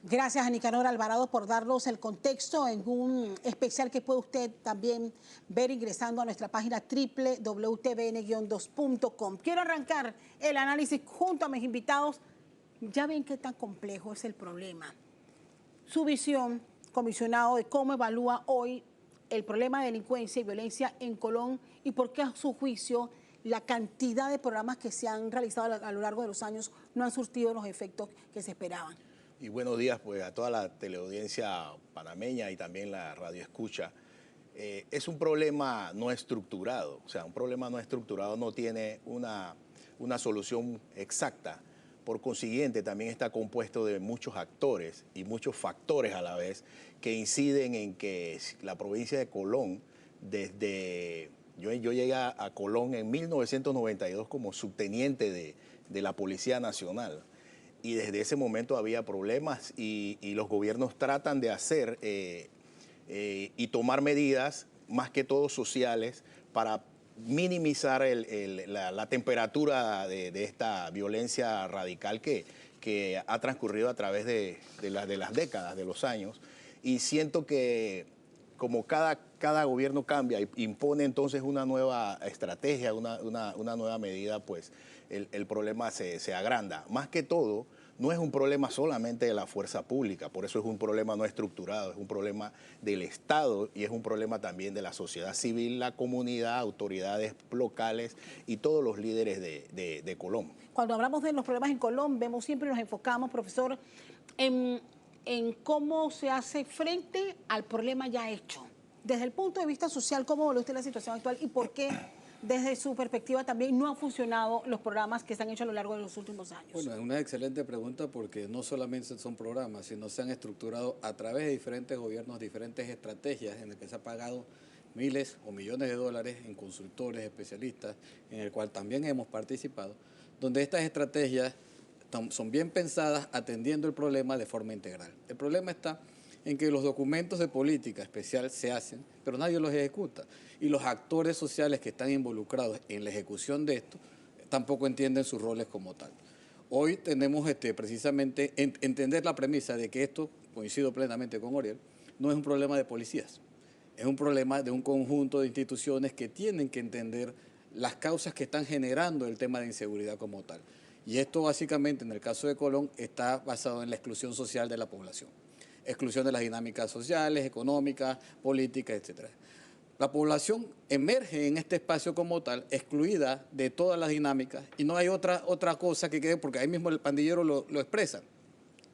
Gracias a Nicanor Alvarado por darnos el contexto en un especial que puede usted también ver ingresando a nuestra página www.tvn-2.com. Quiero arrancar el análisis junto a mis invitados. Ya ven qué tan complejo es el problema. Su visión, comisionado, de cómo evalúa hoy el problema de delincuencia y violencia en Colón y por qué a su juicio la cantidad de programas que se han realizado a lo largo de los años no han surtido los efectos que se esperaban.
Y buenos días pues a toda la teleaudiencia panameña y también la radio escucha. Es un problema no estructurado, o sea, un problema no estructurado no tiene una solución exacta. Por consiguiente, también está compuesto de muchos actores y muchos factores a la vez que inciden en que la provincia de Colón, desde... Yo llegué a Colón en 1992 como subteniente de la Policía Nacional. Y desde ese momento había problemas y los gobiernos tratan de hacer y tomar medidas, más que todo sociales, para minimizar la temperatura de esta violencia radical que ha transcurrido a través de las décadas, de los años. Y siento que como cada gobierno cambia y impone entonces una nueva estrategia, una nueva medida, pues el problema se agranda. Más que todo, no es un problema solamente de la fuerza pública, por eso es un problema no estructurado, es un problema del Estado y es un problema también de la sociedad civil, la comunidad, autoridades locales y todos los líderes de Colón.
Cuando hablamos de los problemas en Colón, vemos siempre nos enfocamos, profesor, en cómo se hace frente al problema ya hecho. Desde el punto de vista social, ¿cómo ve usted la situación actual y por qué, desde su perspectiva, también no han funcionado los programas que se han hecho a lo largo de los últimos años?
Bueno, es una excelente pregunta porque no solamente son programas, sino se han estructurado a través de diferentes gobiernos, diferentes estrategias en las que se ha pagado miles o millones de dólares en consultores, especialistas, en el cual también hemos participado, donde estas estrategias son bien pensadas atendiendo el problema de forma integral. El problema está en que los documentos de política especial se hacen, pero nadie los ejecuta. Y los actores sociales que están involucrados en la ejecución de esto tampoco entienden sus roles como tal. Hoy tenemos precisamente entender la premisa de que esto, coincido plenamente con Oriel, no es un problema de policías, es un problema de un conjunto de instituciones que tienen que entender las causas que están generando el tema de inseguridad como tal. Y esto básicamente en el caso de Colón está basado en la exclusión social de la población. exclusión de las dinámicas sociales, económicas, políticas, etcétera. La población emerge en este espacio como tal, excluida de todas las dinámicas, y no hay otra cosa que quede, porque ahí mismo el pandillero lo expresa.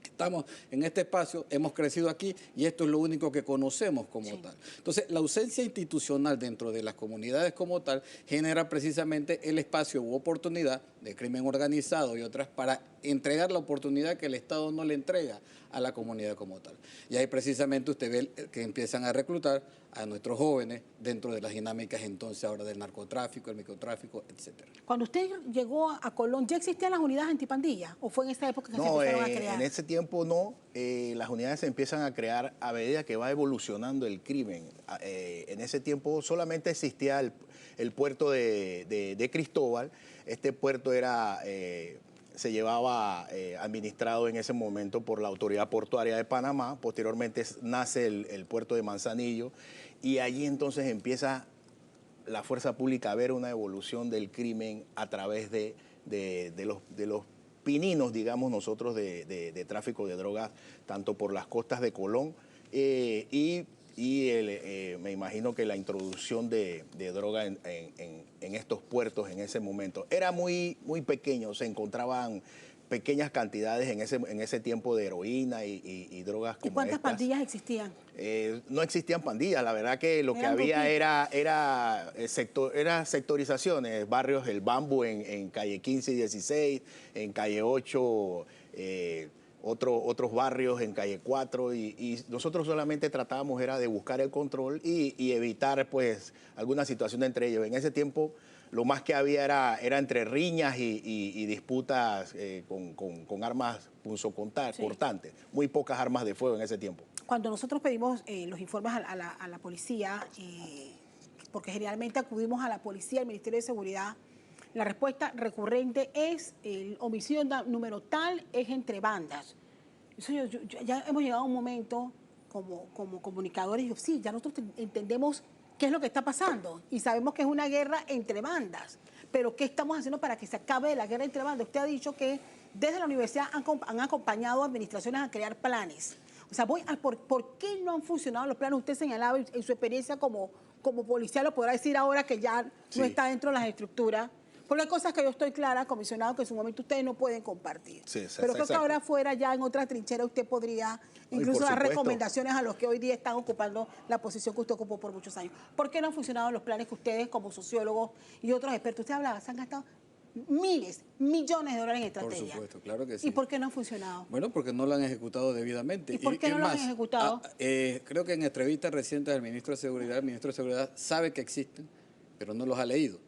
Estamos en este espacio, hemos crecido aquí y esto es lo único que conocemos como tal. Entonces, la ausencia institucional dentro de las comunidades como tal genera precisamente el espacio u oportunidad de crimen organizado y otras para entregar la oportunidad que el Estado no le entrega a la comunidad como tal. Y ahí precisamente usted ve que empiezan a reclutar a nuestros jóvenes dentro de las dinámicas entonces ahora del narcotráfico, el microtráfico, etcétera.
Cuando usted llegó a Colón, ¿ya existían las unidades antipandilla o fue en esa época que se empezaron a crear?
En ese tiempo no. Las unidades se empiezan a crear a medida que va evolucionando el crimen. En ese tiempo solamente existía el puerto de Cristóbal. Este puerto era... se llevaba administrado en ese momento por la Autoridad Portuaria de Panamá. Posteriormente nace el puerto de Manzanillo y allí entonces empieza la fuerza pública a ver una evolución del crimen a través de los pininos, digamos nosotros, de tráfico de drogas, tanto por las costas de Colón me imagino que la introducción de droga en estos puertos en ese momento era muy pequeño, se encontraban pequeñas cantidades en ese tiempo de heroína y drogas como
¿Y cuántas
estas.
pandillas existían?
No existían pandillas, la verdad que lo que había era sectorizaciones, barrios, el Bambú en calle 15 y 16, en calle 8, otros barrios en calle 4 y nosotros solamente tratábamos era de buscar el control y evitar pues alguna situación entre ellos. En ese tiempo lo más que había era entre riñas y disputas con armas punzocortantes, muy pocas armas de fuego en ese tiempo.
Cuando nosotros pedimos los informes a la policía, porque generalmente acudimos a la policía, al Ministerio de Seguridad, la respuesta recurrente es el homicidio número tal es entre bandas. Eso ya hemos llegado a un momento como comunicadores, sí, ya nosotros entendemos qué es lo que está pasando y sabemos que es una guerra entre bandas, pero ¿qué estamos haciendo para que se acabe la guerra entre bandas? Usted ha dicho que desde la universidad han acompañado a administraciones a crear planes. O sea, ¿por qué no han funcionado los planes? Usted señalaba en su experiencia como policía, lo podrá decir ahora que ya no está dentro de las estructuras. Porque hay cosas que yo estoy clara, comisionado, que en su momento ustedes no pueden compartir. Pero creo que ahora fuera ya en otra trinchera usted podría incluso dar recomendaciones a los que hoy día están ocupando la posición que usted ocupó por muchos años. ¿Por qué no han funcionado los planes que ustedes como sociólogos y otros expertos, usted hablaba, se han gastado miles, millones de dólares en estrategia?
Por supuesto, claro que sí.
¿Y por qué no han funcionado?
Bueno, porque no lo han ejecutado debidamente.
¿Y por qué no lo han ejecutado?
Creo que en entrevistas recientes del ministro de Seguridad, el ministro de Seguridad sabe que existen, pero no los ha leído.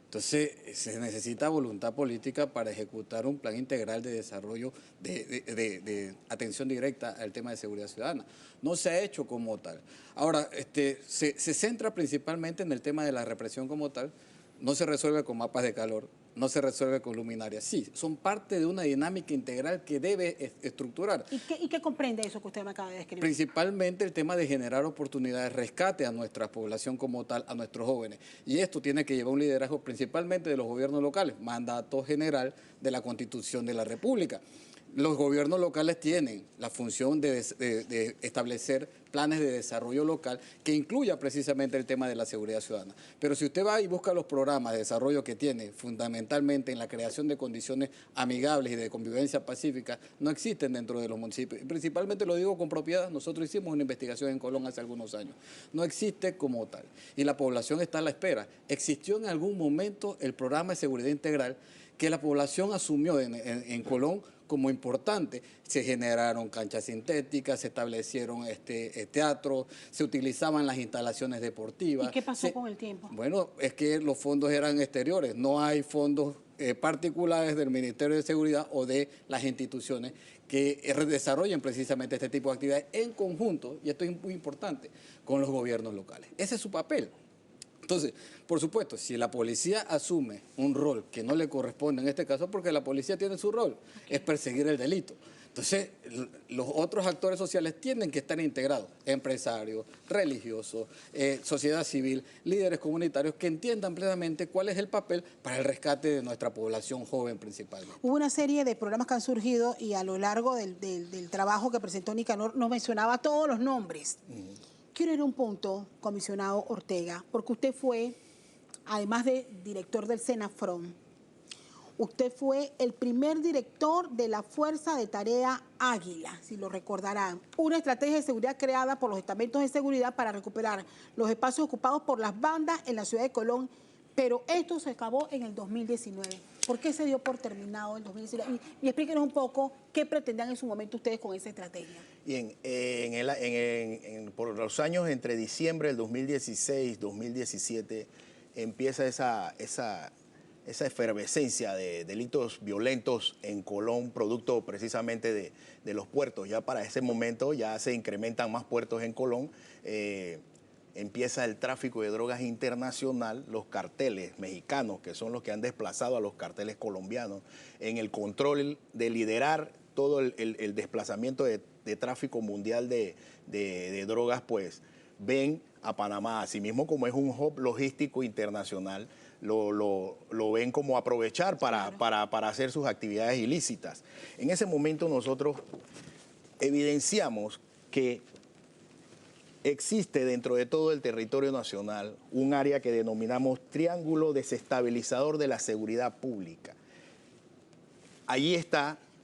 Entonces, se necesita voluntad política para ejecutar un plan integral de desarrollo, de atención directa al tema de seguridad ciudadana. No se ha hecho como tal. Ahora, se centra principalmente en el tema de la represión como tal. No se resuelve con mapas de calor, no se resuelve con luminarias. Sí, son parte de una dinámica integral que debe estructurar.
¿Y qué comprende eso que usted me acaba de describir?
Principalmente el tema de generar oportunidades, rescate a nuestra población como tal, a nuestros jóvenes. Y esto tiene que llevar un liderazgo principalmente de los gobiernos locales, mandato general de la Constitución de la República. Los gobiernos locales tienen la función de establecer planes de desarrollo local que incluya precisamente el tema de la seguridad ciudadana. Pero si usted va y busca los programas de desarrollo que tiene fundamentalmente en la creación de condiciones amigables y de convivencia pacífica, no existen dentro de los municipios. Y principalmente lo digo con propiedad, nosotros hicimos una investigación en Colón hace algunos años. No existe como tal. Y la población está a la espera. ¿Existió en algún momento el programa de seguridad integral que la población asumió en Colón como importante? Se generaron canchas sintéticas, se establecieron teatros, se utilizaban las instalaciones deportivas.
¿Y qué pasó con el tiempo?
Bueno, es que los fondos eran exteriores, no hay fondos particulares del Ministerio de Seguridad o de las instituciones que desarrollen precisamente este tipo de actividades en conjunto, y esto es muy importante, con los gobiernos locales. Ese es su papel. Entonces, por supuesto, si la policía asume un rol que no le corresponde en este caso, porque la policía tiene su rol, es perseguir el delito. Entonces, los otros actores sociales tienen que estar integrados, empresarios, religiosos, sociedad civil, líderes comunitarios, que entiendan plenamente cuál es el papel para el rescate de nuestra población joven principalmente.
Hubo una serie de programas que han surgido y a lo largo del trabajo que presentó Nicanor nos mencionaba todos los nombres. Quiero ir a un punto, comisionado Ortega, porque usted fue, además de director del Senafron, usted fue el primer director de la Fuerza de Tarea Águila, si lo recordarán. Una estrategia de seguridad creada por los estamentos de seguridad para recuperar los espacios ocupados por las bandas en la ciudad de Colón, pero esto se acabó en el 2019. ¿Por qué se dio por terminado el 2019? Y explíquenos un poco qué pretendían en su momento ustedes con esa estrategia.
Bien, por los años entre diciembre del 2016 y 2017 empieza esa efervescencia de delitos violentos en Colón, producto precisamente de los puertos. Ya para ese momento ya se incrementan más puertos en Colón, empieza el tráfico de drogas internacional, los carteles mexicanos, que son los que han desplazado a los carteles colombianos, en el control de liderar todo el desplazamiento de tráfico mundial de drogas, pues ven a Panamá, asimismo como es un hub logístico internacional, lo ven como aprovechar para hacer sus actividades ilícitas. En ese momento nosotros evidenciamos que existe dentro de todo el territorio nacional un área que denominamos triángulo desestabilizador de la seguridad pública. Allí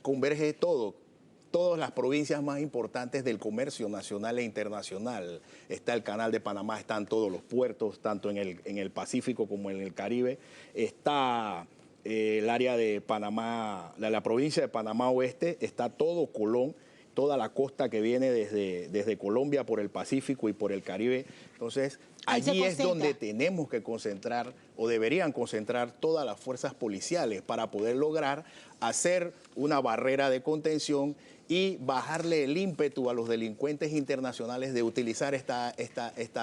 converge todas las provincias más importantes del comercio nacional e internacional. Está el Canal de Panamá, están todos los puertos, tanto en el Pacífico como en el Caribe. Está el área de Panamá, la provincia de Panamá Oeste, está todo Colón, toda la costa que viene desde Colombia por el Pacífico y por el Caribe. Entonces, allí es donde tenemos que concentrar, o deberían concentrar, todas las fuerzas policiales para poder lograr hacer una barrera de contención y bajarle el ímpetu a los delincuentes internacionales de utilizar esta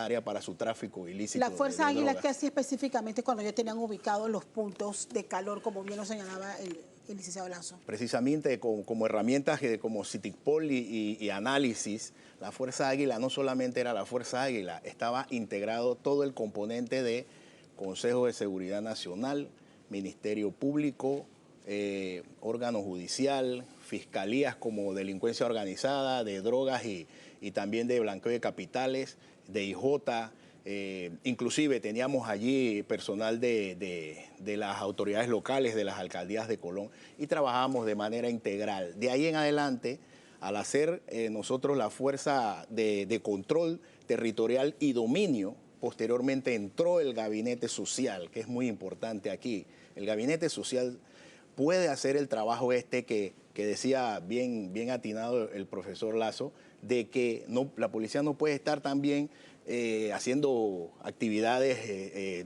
área para su tráfico ilícito.
La Fuerza
de
Águila,
drogas.
¿qué hacía específicamente cuando ya tenían ubicados los puntos de calor, como bien lo señalaba el licenciado Lazo?
Precisamente como herramientas como CITICPOL y análisis, la Fuerza Águila no solamente era la Fuerza Águila, estaba integrado todo el componente de Consejo de Seguridad Nacional, Ministerio Público, órgano judicial, fiscalías como delincuencia organizada, de drogas y también de blanqueo de capitales, de IJ. Inclusive teníamos allí personal de las autoridades locales, de las alcaldías de Colón, y trabajábamos de manera integral. De ahí en adelante, al hacer nosotros la fuerza de control territorial y dominio, posteriormente entró el gabinete social, que es muy importante aquí. El gabinete social puede hacer el trabajo que decía bien atinado el profesor Lazo, de que la policía no puede estar también haciendo actividades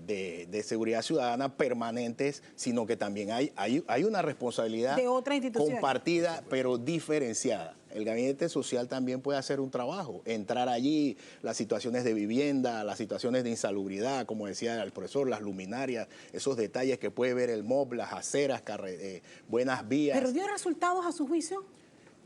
de seguridad ciudadana permanentes, sino que también hay una responsabilidad
de otra institución
compartida, pero diferenciada. El gabinete social también puede hacer un trabajo, entrar allí, las situaciones de vivienda, las situaciones de insalubridad, como decía el profesor, las luminarias, esos detalles que puede ver el MOB, las aceras, buenas vías.
¿Pero dio resultados a su juicio?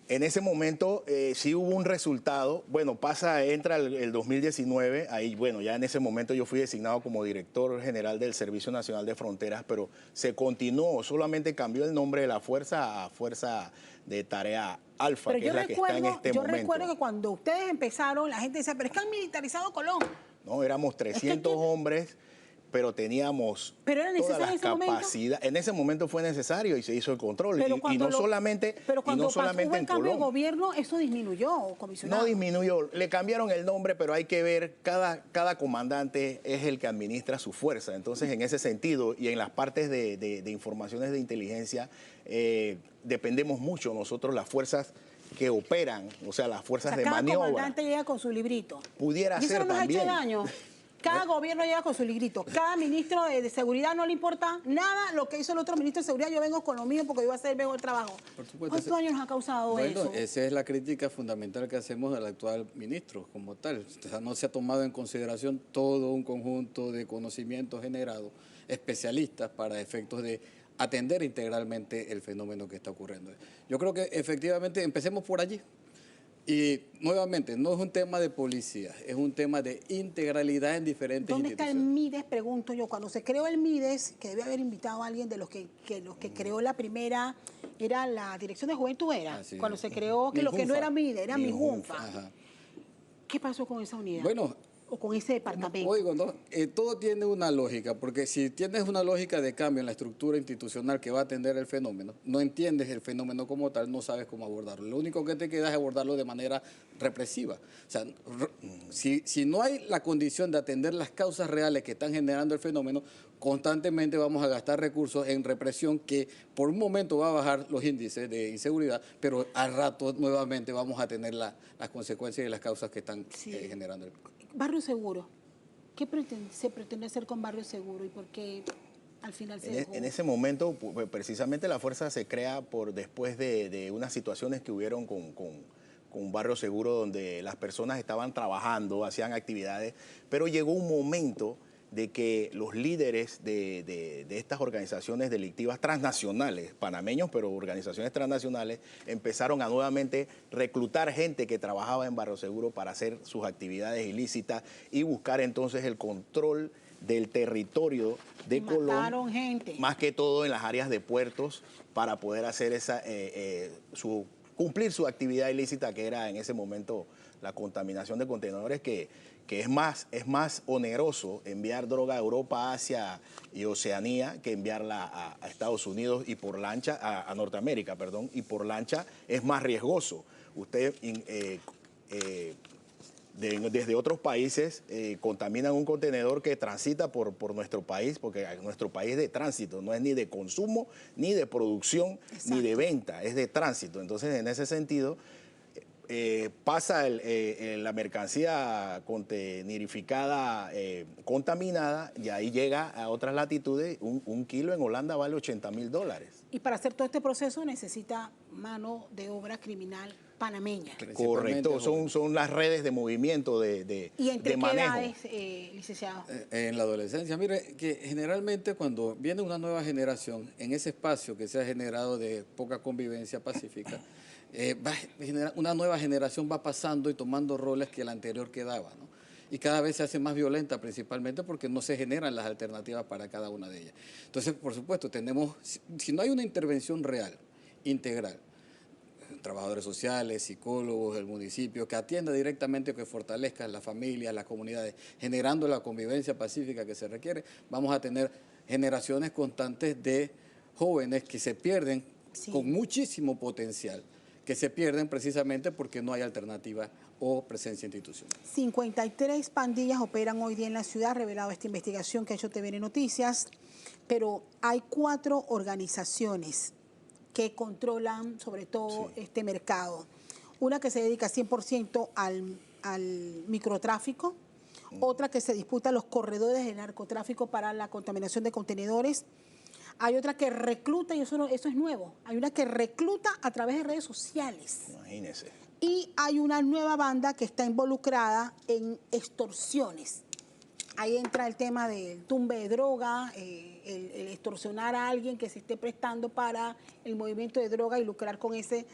En ese momento sí hubo un resultado. Bueno, entra el 2019, ahí, bueno, ya en ese momento yo fui designado como director general del Servicio Nacional de Fronteras, pero se continuó, solamente cambió el nombre de la fuerza a Fuerza de Tarea Alfa,
pero
que es la que está en este momento.
Yo recuerdo que cuando ustedes empezaron, la gente decía, pero es que han militarizado Colón.
No, éramos 300 hombres, pero teníamos todas las capacidades. En ese momento fue necesario y se hizo el control. Y no solamente
hubo
en
cambio
Colón.
de gobierno, eso disminuyó, comisionado.
No disminuyó, le cambiaron el nombre, pero hay que ver, cada comandante es el que administra su fuerza. Entonces, en ese sentido, y en las partes de informaciones de inteligencia, dependemos mucho nosotros, las fuerzas que operan, o sea, las fuerzas de maniobra.
Cada comandante llega con su librito.
Pudiera ser también.
¿Y eso nos ha hecho daño? Cada gobierno llega con su librito. Cada ministro de seguridad no le importa nada lo que hizo el otro ministro de seguridad. Yo vengo con lo mío porque yo voy a hacer el mejor trabajo.
Por supuesto.
¿Cuántos años nos ha causado eso?
Bueno, esa es la crítica fundamental que hacemos al actual ministro como tal. O sea, no se ha tomado en consideración todo un conjunto de conocimientos generados, especialistas para efectos de atender integralmente el fenómeno que está ocurriendo. Yo creo que efectivamente empecemos por allí. Y nuevamente, no es un tema de policía, es un tema de integralidad en diferentes
¿Dónde está el
instituciones.
MIDES? Pregunto yo. Cuando se creó el MIDES, que debe haber invitado a alguien de los que creó la primera, era la Dirección de Juventud, era.
Así
Cuando
es.
se creó, que lo que no
Mijunfa.
era MIDES, era Mijunfa.
Ajá.
¿Qué pasó con esa unidad?
Bueno,
o con ese departamento.
oigo, ¿no? Todo tiene una lógica, porque si tienes una lógica de cambio en la estructura institucional que va a atender el fenómeno, no entiendes el fenómeno como tal, no sabes cómo abordarlo. Lo único que te queda es abordarlo de manera represiva. O sea, si no hay la condición de atender las causas reales que están generando el fenómeno, constantemente vamos a gastar recursos en represión que por un momento va a bajar los índices de inseguridad, pero al rato nuevamente vamos a tener las consecuencias y las causas que están generando el
Barrio Seguro. ¿Qué se pretende hacer con Barrio Seguro y por qué al final se dejó?
En ese momento, precisamente la fuerza se crea después de unas situaciones que hubieron con Barrio Seguro, donde las personas estaban trabajando, hacían actividades, pero llegó un momento de que los líderes de estas organizaciones delictivas transnacionales, panameños, pero organizaciones transnacionales, empezaron a nuevamente reclutar gente que trabajaba en Barrio Seguro para hacer sus actividades ilícitas y buscar entonces el control del territorio de Colón.
Mataron gente.
Más que todo en las áreas de puertos para poder hacer cumplir su actividad ilícita, que era en ese momento la contaminación de contenedores, que es más oneroso enviar droga a Europa, Asia y Oceanía que enviarla a Estados Unidos y por lancha, a Norteamérica, perdón, y por lancha es más riesgoso. Usted desde otros países contaminan un contenedor que transita por nuestro país, porque nuestro país es de tránsito, no es ni de consumo, ni de producción, ni de venta, es de tránsito. Entonces, en ese sentido, pasa la mercancía contenerificada contaminada y ahí llega a otras latitudes. Un kilo en Holanda vale $80.000.
Y para hacer todo este proceso necesita mano de obra criminal panameña.
Correcto, son las redes de movimiento
¿Y entre
de
qué
manejo.
edades, licenciado?
En la adolescencia. Mire, que generalmente cuando viene una nueva generación, en ese espacio que se ha generado de poca convivencia pacífica, una nueva generación va pasando y tomando roles que la anterior quedaba, ¿no? Y cada vez se hace más violenta, principalmente porque no se generan las alternativas para cada una de ellas. Entonces, por supuesto, si no hay una intervención real, integral, trabajadores sociales, psicólogos del municipio, que atienda directamente o que fortalezca las familias, las comunidades, generando la convivencia pacífica que se requiere, vamos a tener generaciones constantes de jóvenes que se pierden con muchísimo potencial, que se pierden precisamente porque no hay alternativa o presencia institucional.
53 pandillas operan hoy día en la ciudad, ha revelado esta investigación que ha hecho TVN Noticias, pero hay 4 organizaciones que controlan sobre todo este mercado. Una que se dedica 100% al microtráfico, otra que se disputa los corredores de narcotráfico para la contaminación de contenedores. Hay otra que recluta, y eso es nuevo, hay una que recluta a través de redes sociales.
Imagínese.
Y hay una nueva banda que está involucrada en extorsiones. Ahí entra el tema del tumbe de droga, el extorsionar a alguien que se esté prestando para el movimiento de droga y lucrar con ese.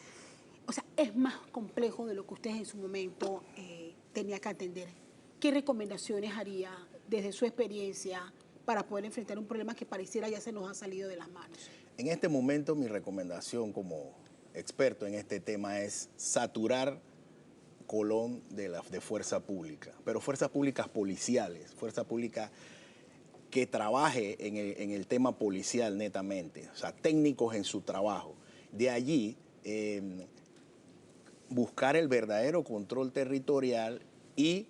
O sea, es más complejo de lo que usted en su momento tenía que atender. ¿Qué recomendaciones haría desde su experiencia para poder enfrentar un problema que pareciera ya se nos ha salido de las manos?
En este momento, mi recomendación como experto en este tema es saturar Colón de fuerza pública, pero fuerzas públicas policiales, fuerza pública que trabaje en el tema policial netamente, o sea, técnicos en su trabajo. De allí, buscar el verdadero control territorial y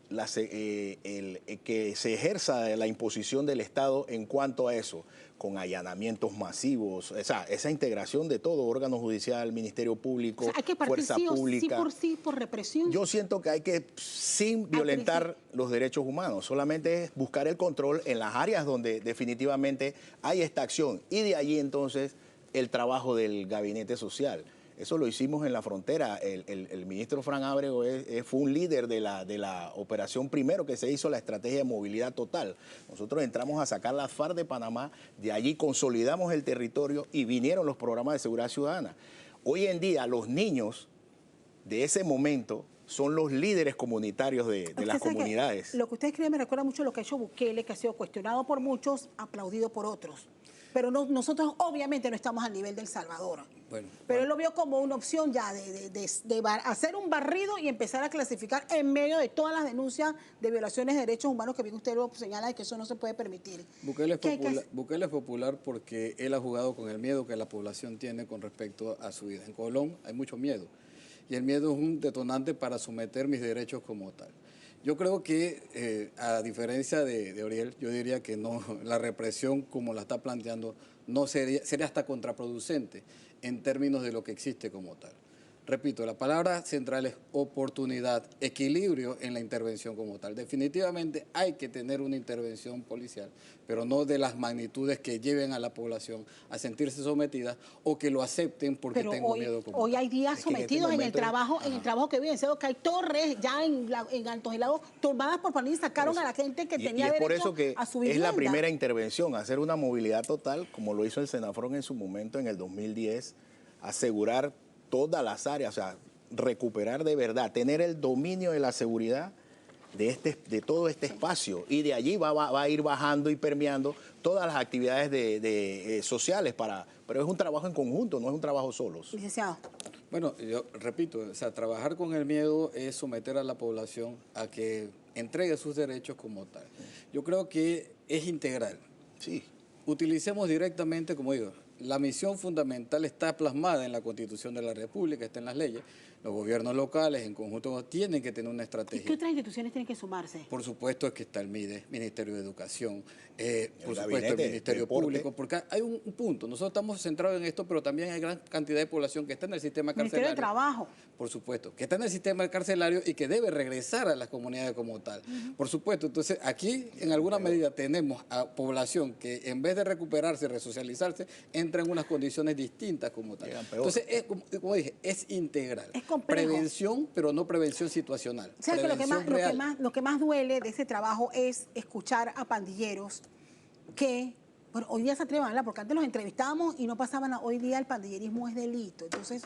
que se ejerza la imposición del Estado en cuanto a eso, con allanamientos masivos, esa integración de todo, órgano judicial, Ministerio Público,
O sea, hay que partir
fuerza
sí
pública.
sí por represión.
Yo siento que hay que, sin violentar los derechos humanos, solamente es buscar el control en las áreas donde definitivamente hay esta acción y de allí entonces el trabajo del gabinete social. Eso lo hicimos en la frontera. El ministro Fran Ábrego fue un líder de la operación primero que se hizo, la estrategia de movilidad total. Nosotros entramos a sacar la FARC de Panamá, de allí consolidamos el territorio y vinieron los programas de seguridad ciudadana. Hoy en día los niños de ese momento son los líderes comunitarios de las comunidades.
Lo que ustedes creen me recuerda mucho a lo que ha hecho Bukele, que ha sido cuestionado por muchos, aplaudido por otros. Pero nosotros obviamente no estamos al nivel del Salvador.
Bueno,
pero él lo vio como una opción ya de hacer un barrido y empezar a clasificar en medio de todas las denuncias de violaciones de derechos humanos que bien usted lo señala, de que eso no se puede permitir.
Bukele es popular porque él ha jugado con el miedo que la población tiene con respecto a su vida. En Colón hay mucho miedo y el miedo es un detonante para someter mis derechos como tal. Yo creo que, a diferencia de Oriel, yo diría que no, la represión como la está planteando no sería hasta contraproducente en términos de lo que existe como tal. Repito, la palabra central es oportunidad, equilibrio en la intervención como tal. Definitivamente hay que tener una intervención policial, pero no de las magnitudes que lleven a la población a sentirse sometida o que lo acepten porque tengo miedo.
Hoy hay días sometidos en el trabajo que viven, que hay torres ya en Altos y Lagos turbadas por pandillas, sacaron a la gente que tenía derecho
por eso que
a su vivienda.
es la primera intervención, hacer una movilidad total, como lo hizo el Senafrón en su momento en el 2010, asegurar todas las áreas, o sea, recuperar de verdad, tener el dominio de la seguridad de todo este espacio, y de allí va a ir bajando y permeando todas las actividades sociales, pero es un trabajo en conjunto, no es un trabajo solos.
Licenciado.
Bueno, yo repito, o sea, trabajar con el miedo es someter a la población a que entregue sus derechos como tal. Yo creo que es integral.
Sí.
Utilicemos directamente, como digo, la misión fundamental está plasmada en la Constitución de la República, está en las leyes. Los gobiernos locales en conjunto tienen que tener una estrategia.
¿Y qué otras instituciones tienen que sumarse?
Por supuesto es que está el MIDE, Ministerio de Educación, por supuesto el Ministerio Público, porque hay un punto. Nosotros estamos centrados en esto, pero también hay gran cantidad de población que está en el sistema carcelario.
Ministerio de Trabajo.
Por supuesto, que está en el sistema carcelario y que debe regresar a las comunidades como tal. Por supuesto, entonces aquí en alguna medida tenemos a población que en vez de recuperarse, resocializarse, entra en unas condiciones distintas como tal. Entonces, como dije, es integral.
Es complejo.
Prevención, pero no prevención situacional.
O sea, que lo que más duele de ese trabajo es escuchar a pandilleros que, bueno, hoy día se atrevan a hablar, porque antes los entrevistábamos y no pasaban hoy día el pandillerismo es delito. Entonces,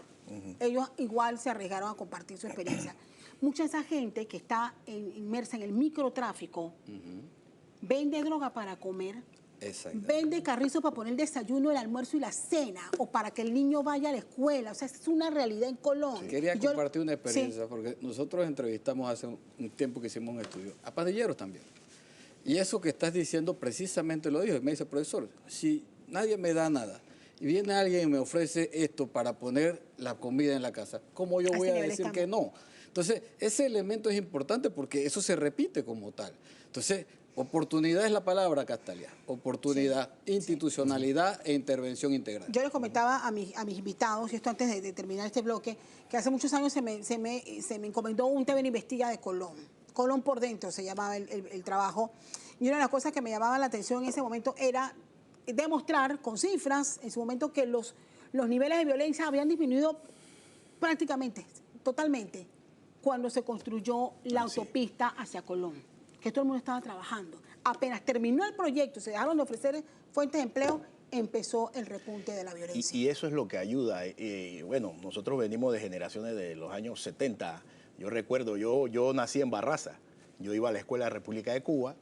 ellos igual se arriesgaron a compartir su experiencia. Mucha de esa gente que está inmersa en el microtráfico vende droga para comer, vende carrizo para poner el desayuno, el almuerzo y la cena, o para que el niño vaya a la escuela. O sea, es una realidad en Colón.
Quería compartir una experiencia, porque nosotros entrevistamos hace un tiempo que hicimos un estudio a pandilleros también. Y eso que estás diciendo precisamente lo dijo. Y me dice, profesor, si nadie me da nada y viene alguien y me ofrece esto para poner la comida en la casa, ¿cómo yo voy a decir que no? Entonces, ese elemento es importante porque eso se repite como tal. Entonces, oportunidad es la palabra, Castalia. Oportunidad, institucionalidad e intervención integral.
Yo les comentaba a mis invitados, y esto antes de terminar este bloque, que hace muchos años se me encomendó un TV Investiga de Colón. Colón por dentro se llamaba el trabajo. Y una de las cosas que me llamaba la atención en ese momento era demostrar con cifras en su momento que los niveles de violencia habían disminuido prácticamente, totalmente, cuando se construyó la autopista hacia Colón, que todo el mundo estaba trabajando. Apenas terminó el proyecto, se dejaron de ofrecer fuentes de empleo, empezó el repunte de la violencia.
Y eso es lo que ayuda. Bueno, nosotros venimos de generaciones de los años 70. Yo recuerdo, yo nací en Barraza. Yo iba a la Escuela de República de Cuba.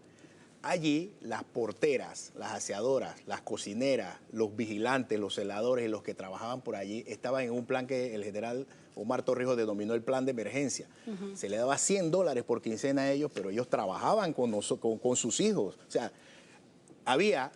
Allí las porteras, las aseadoras, las cocineras, los vigilantes, los celadores y los que trabajaban por allí estaban en un plan que el general Omar Torrijos denominó el plan de emergencia. Se le daba $100 por quincena a ellos, pero ellos trabajaban con sus hijos. O sea, había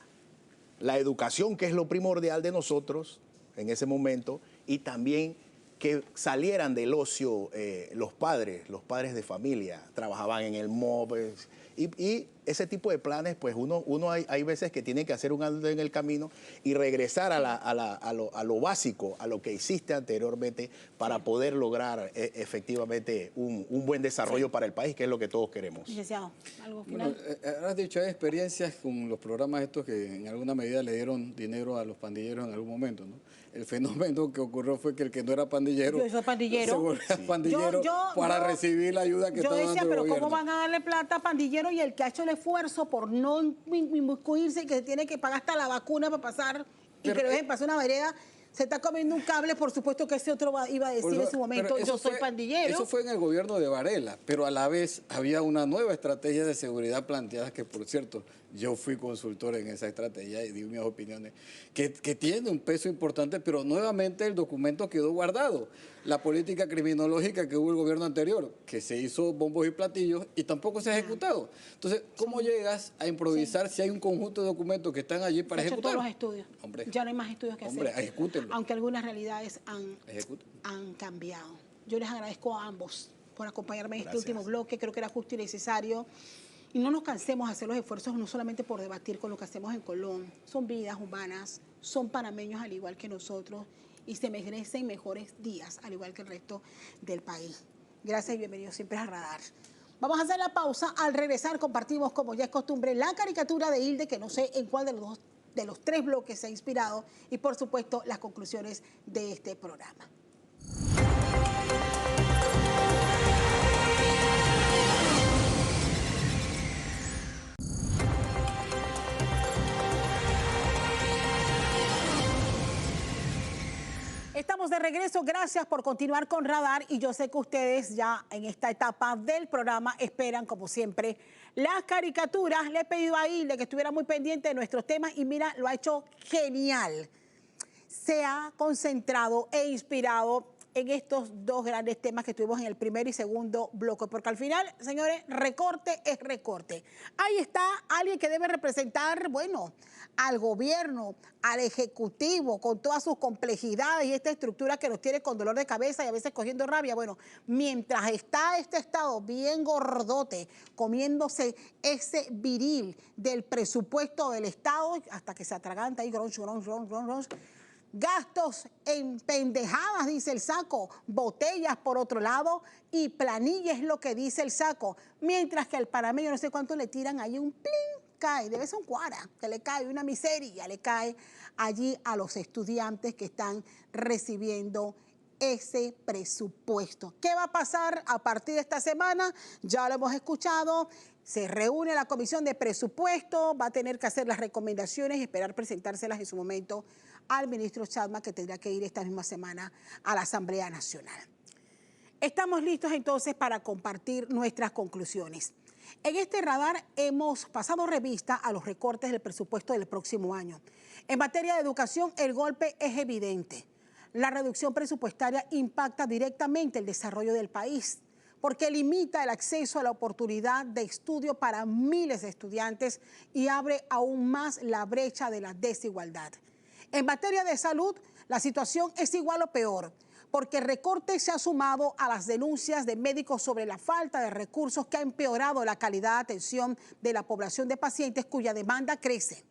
la educación, que es lo primordial de nosotros en ese momento, y también que salieran del ocio los padres de familia, trabajaban en el MOB y ese tipo de planes, pues uno hay veces que tiene que hacer un alto en el camino y regresar a lo básico, a lo que hiciste anteriormente para poder lograr efectivamente un buen desarrollo para el país, que es lo que todos queremos.
Licenciado, ¿algo final?
Bueno, has dicho, hay experiencias con los programas estos que en alguna medida le dieron dinero a los pandilleros en algún momento, ¿no? El fenómeno que ocurrió fue que el que no era pandillero,
Yo soy pandillero.
se volvía pandillero para recibir la ayuda que estaba dando el
pero
gobierno.
¿cómo van a darle plata a pandillero y el que ha hecho el esfuerzo por no inmiscuirse y que tiene que pagar hasta la vacuna para pasar y que lo dejen pasar una vereda? Se está comiendo un cable, por supuesto que ese otro iba a decir en su momento, yo soy pandillero.
Eso fue en el gobierno de Varela, pero a la vez había una nueva estrategia de seguridad planteada, que por cierto, yo fui consultor en esa estrategia y di mis opiniones, que tiene un peso importante, pero nuevamente el documento quedó guardado. La política criminológica que hubo el gobierno anterior, que se hizo bombos y platillos y tampoco se ha ejecutado. Entonces, ¿cómo llegas a improvisar si hay un conjunto de documentos que están allí para ejecutar?
Todos los estudios.
Hombre,
ya no hay más estudios que hacer.
Ejecútenlo.
Aunque algunas realidades han cambiado. Yo les agradezco a ambos por acompañarme en este último bloque. Creo que era justo y necesario. Y no nos cansemos de hacer los esfuerzos, no solamente por debatir con lo que hacemos en Colón. Son vidas humanas, son panameños al igual que nosotros y se merecen mejores días, al igual que el resto del país. Gracias y bienvenidos siempre a Radar. Vamos a hacer la pausa. Al regresar compartimos, como ya es costumbre, la caricatura de Hilde, que no sé en cuál de los tres bloques se ha inspirado, y por supuesto las conclusiones de este programa. Estamos de regreso, gracias por continuar con Radar y yo sé que ustedes ya en esta etapa del programa esperan, como siempre, las caricaturas. Le he pedido a Hilde que estuviera muy pendiente de nuestros temas y mira, lo ha hecho genial. Se ha concentrado e inspirado en estos dos grandes temas que tuvimos en el primer y segundo bloque, porque al final, señores, recorte es recorte. Ahí está alguien que debe representar, bueno, al gobierno, al ejecutivo, con todas sus complejidades y esta estructura que nos tiene con dolor de cabeza y a veces cogiendo rabia. Bueno, mientras está este Estado bien gordote, comiéndose ese viril del presupuesto del Estado, hasta que se atraganta ahí, gastos en pendejadas, dice el saco, botellas por otro lado y planilla es lo que dice el saco, mientras que al panameño no sé cuánto le tiran ahí un plin, cae, debe ser un cuara, que le cae una miseria, le cae allí a los estudiantes que están recibiendo ese presupuesto. ¿Qué va a pasar a partir de esta semana? Ya lo hemos escuchado. Se reúne la comisión de presupuesto, va a tener que hacer las recomendaciones y esperar presentárselas en su momento al ministro Chadma, que tendrá que ir esta misma semana a la Asamblea Nacional. Estamos listos entonces para compartir nuestras conclusiones. En este radar hemos pasado revista a los recortes del presupuesto del próximo año. En materia de educación, el golpe es evidente. La reducción presupuestaria impacta directamente el desarrollo del país, porque limita el acceso a la oportunidad de estudio para miles de estudiantes y abre aún más la brecha de la desigualdad. En materia de salud, la situación es igual o peor, porque el recorte se ha sumado a las denuncias de médicos sobre la falta de recursos que ha empeorado la calidad de atención de la población de pacientes cuya demanda crece.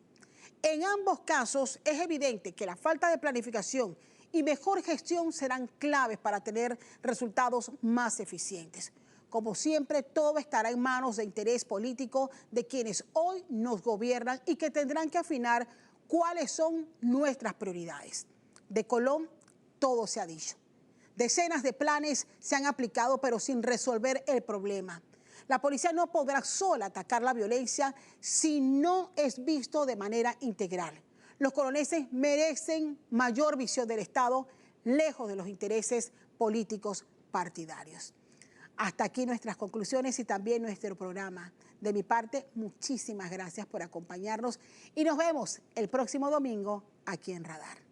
En ambos casos es evidente que la falta de planificación y mejor gestión serán claves para tener resultados más eficientes. Como siempre, todo estará en manos de interés político de quienes hoy nos gobiernan y que tendrán que afinar cuáles son nuestras prioridades. De Colón, todo se ha dicho. Decenas de planes se han aplicado, pero sin resolver el problema. La policía no podrá sola atacar la violencia si no es visto de manera integral. Los coloneses merecen mayor visión del Estado, lejos de los intereses políticos partidarios. Hasta aquí nuestras conclusiones y también nuestro programa. De mi parte, muchísimas gracias por acompañarnos y nos vemos el próximo domingo aquí en Radar.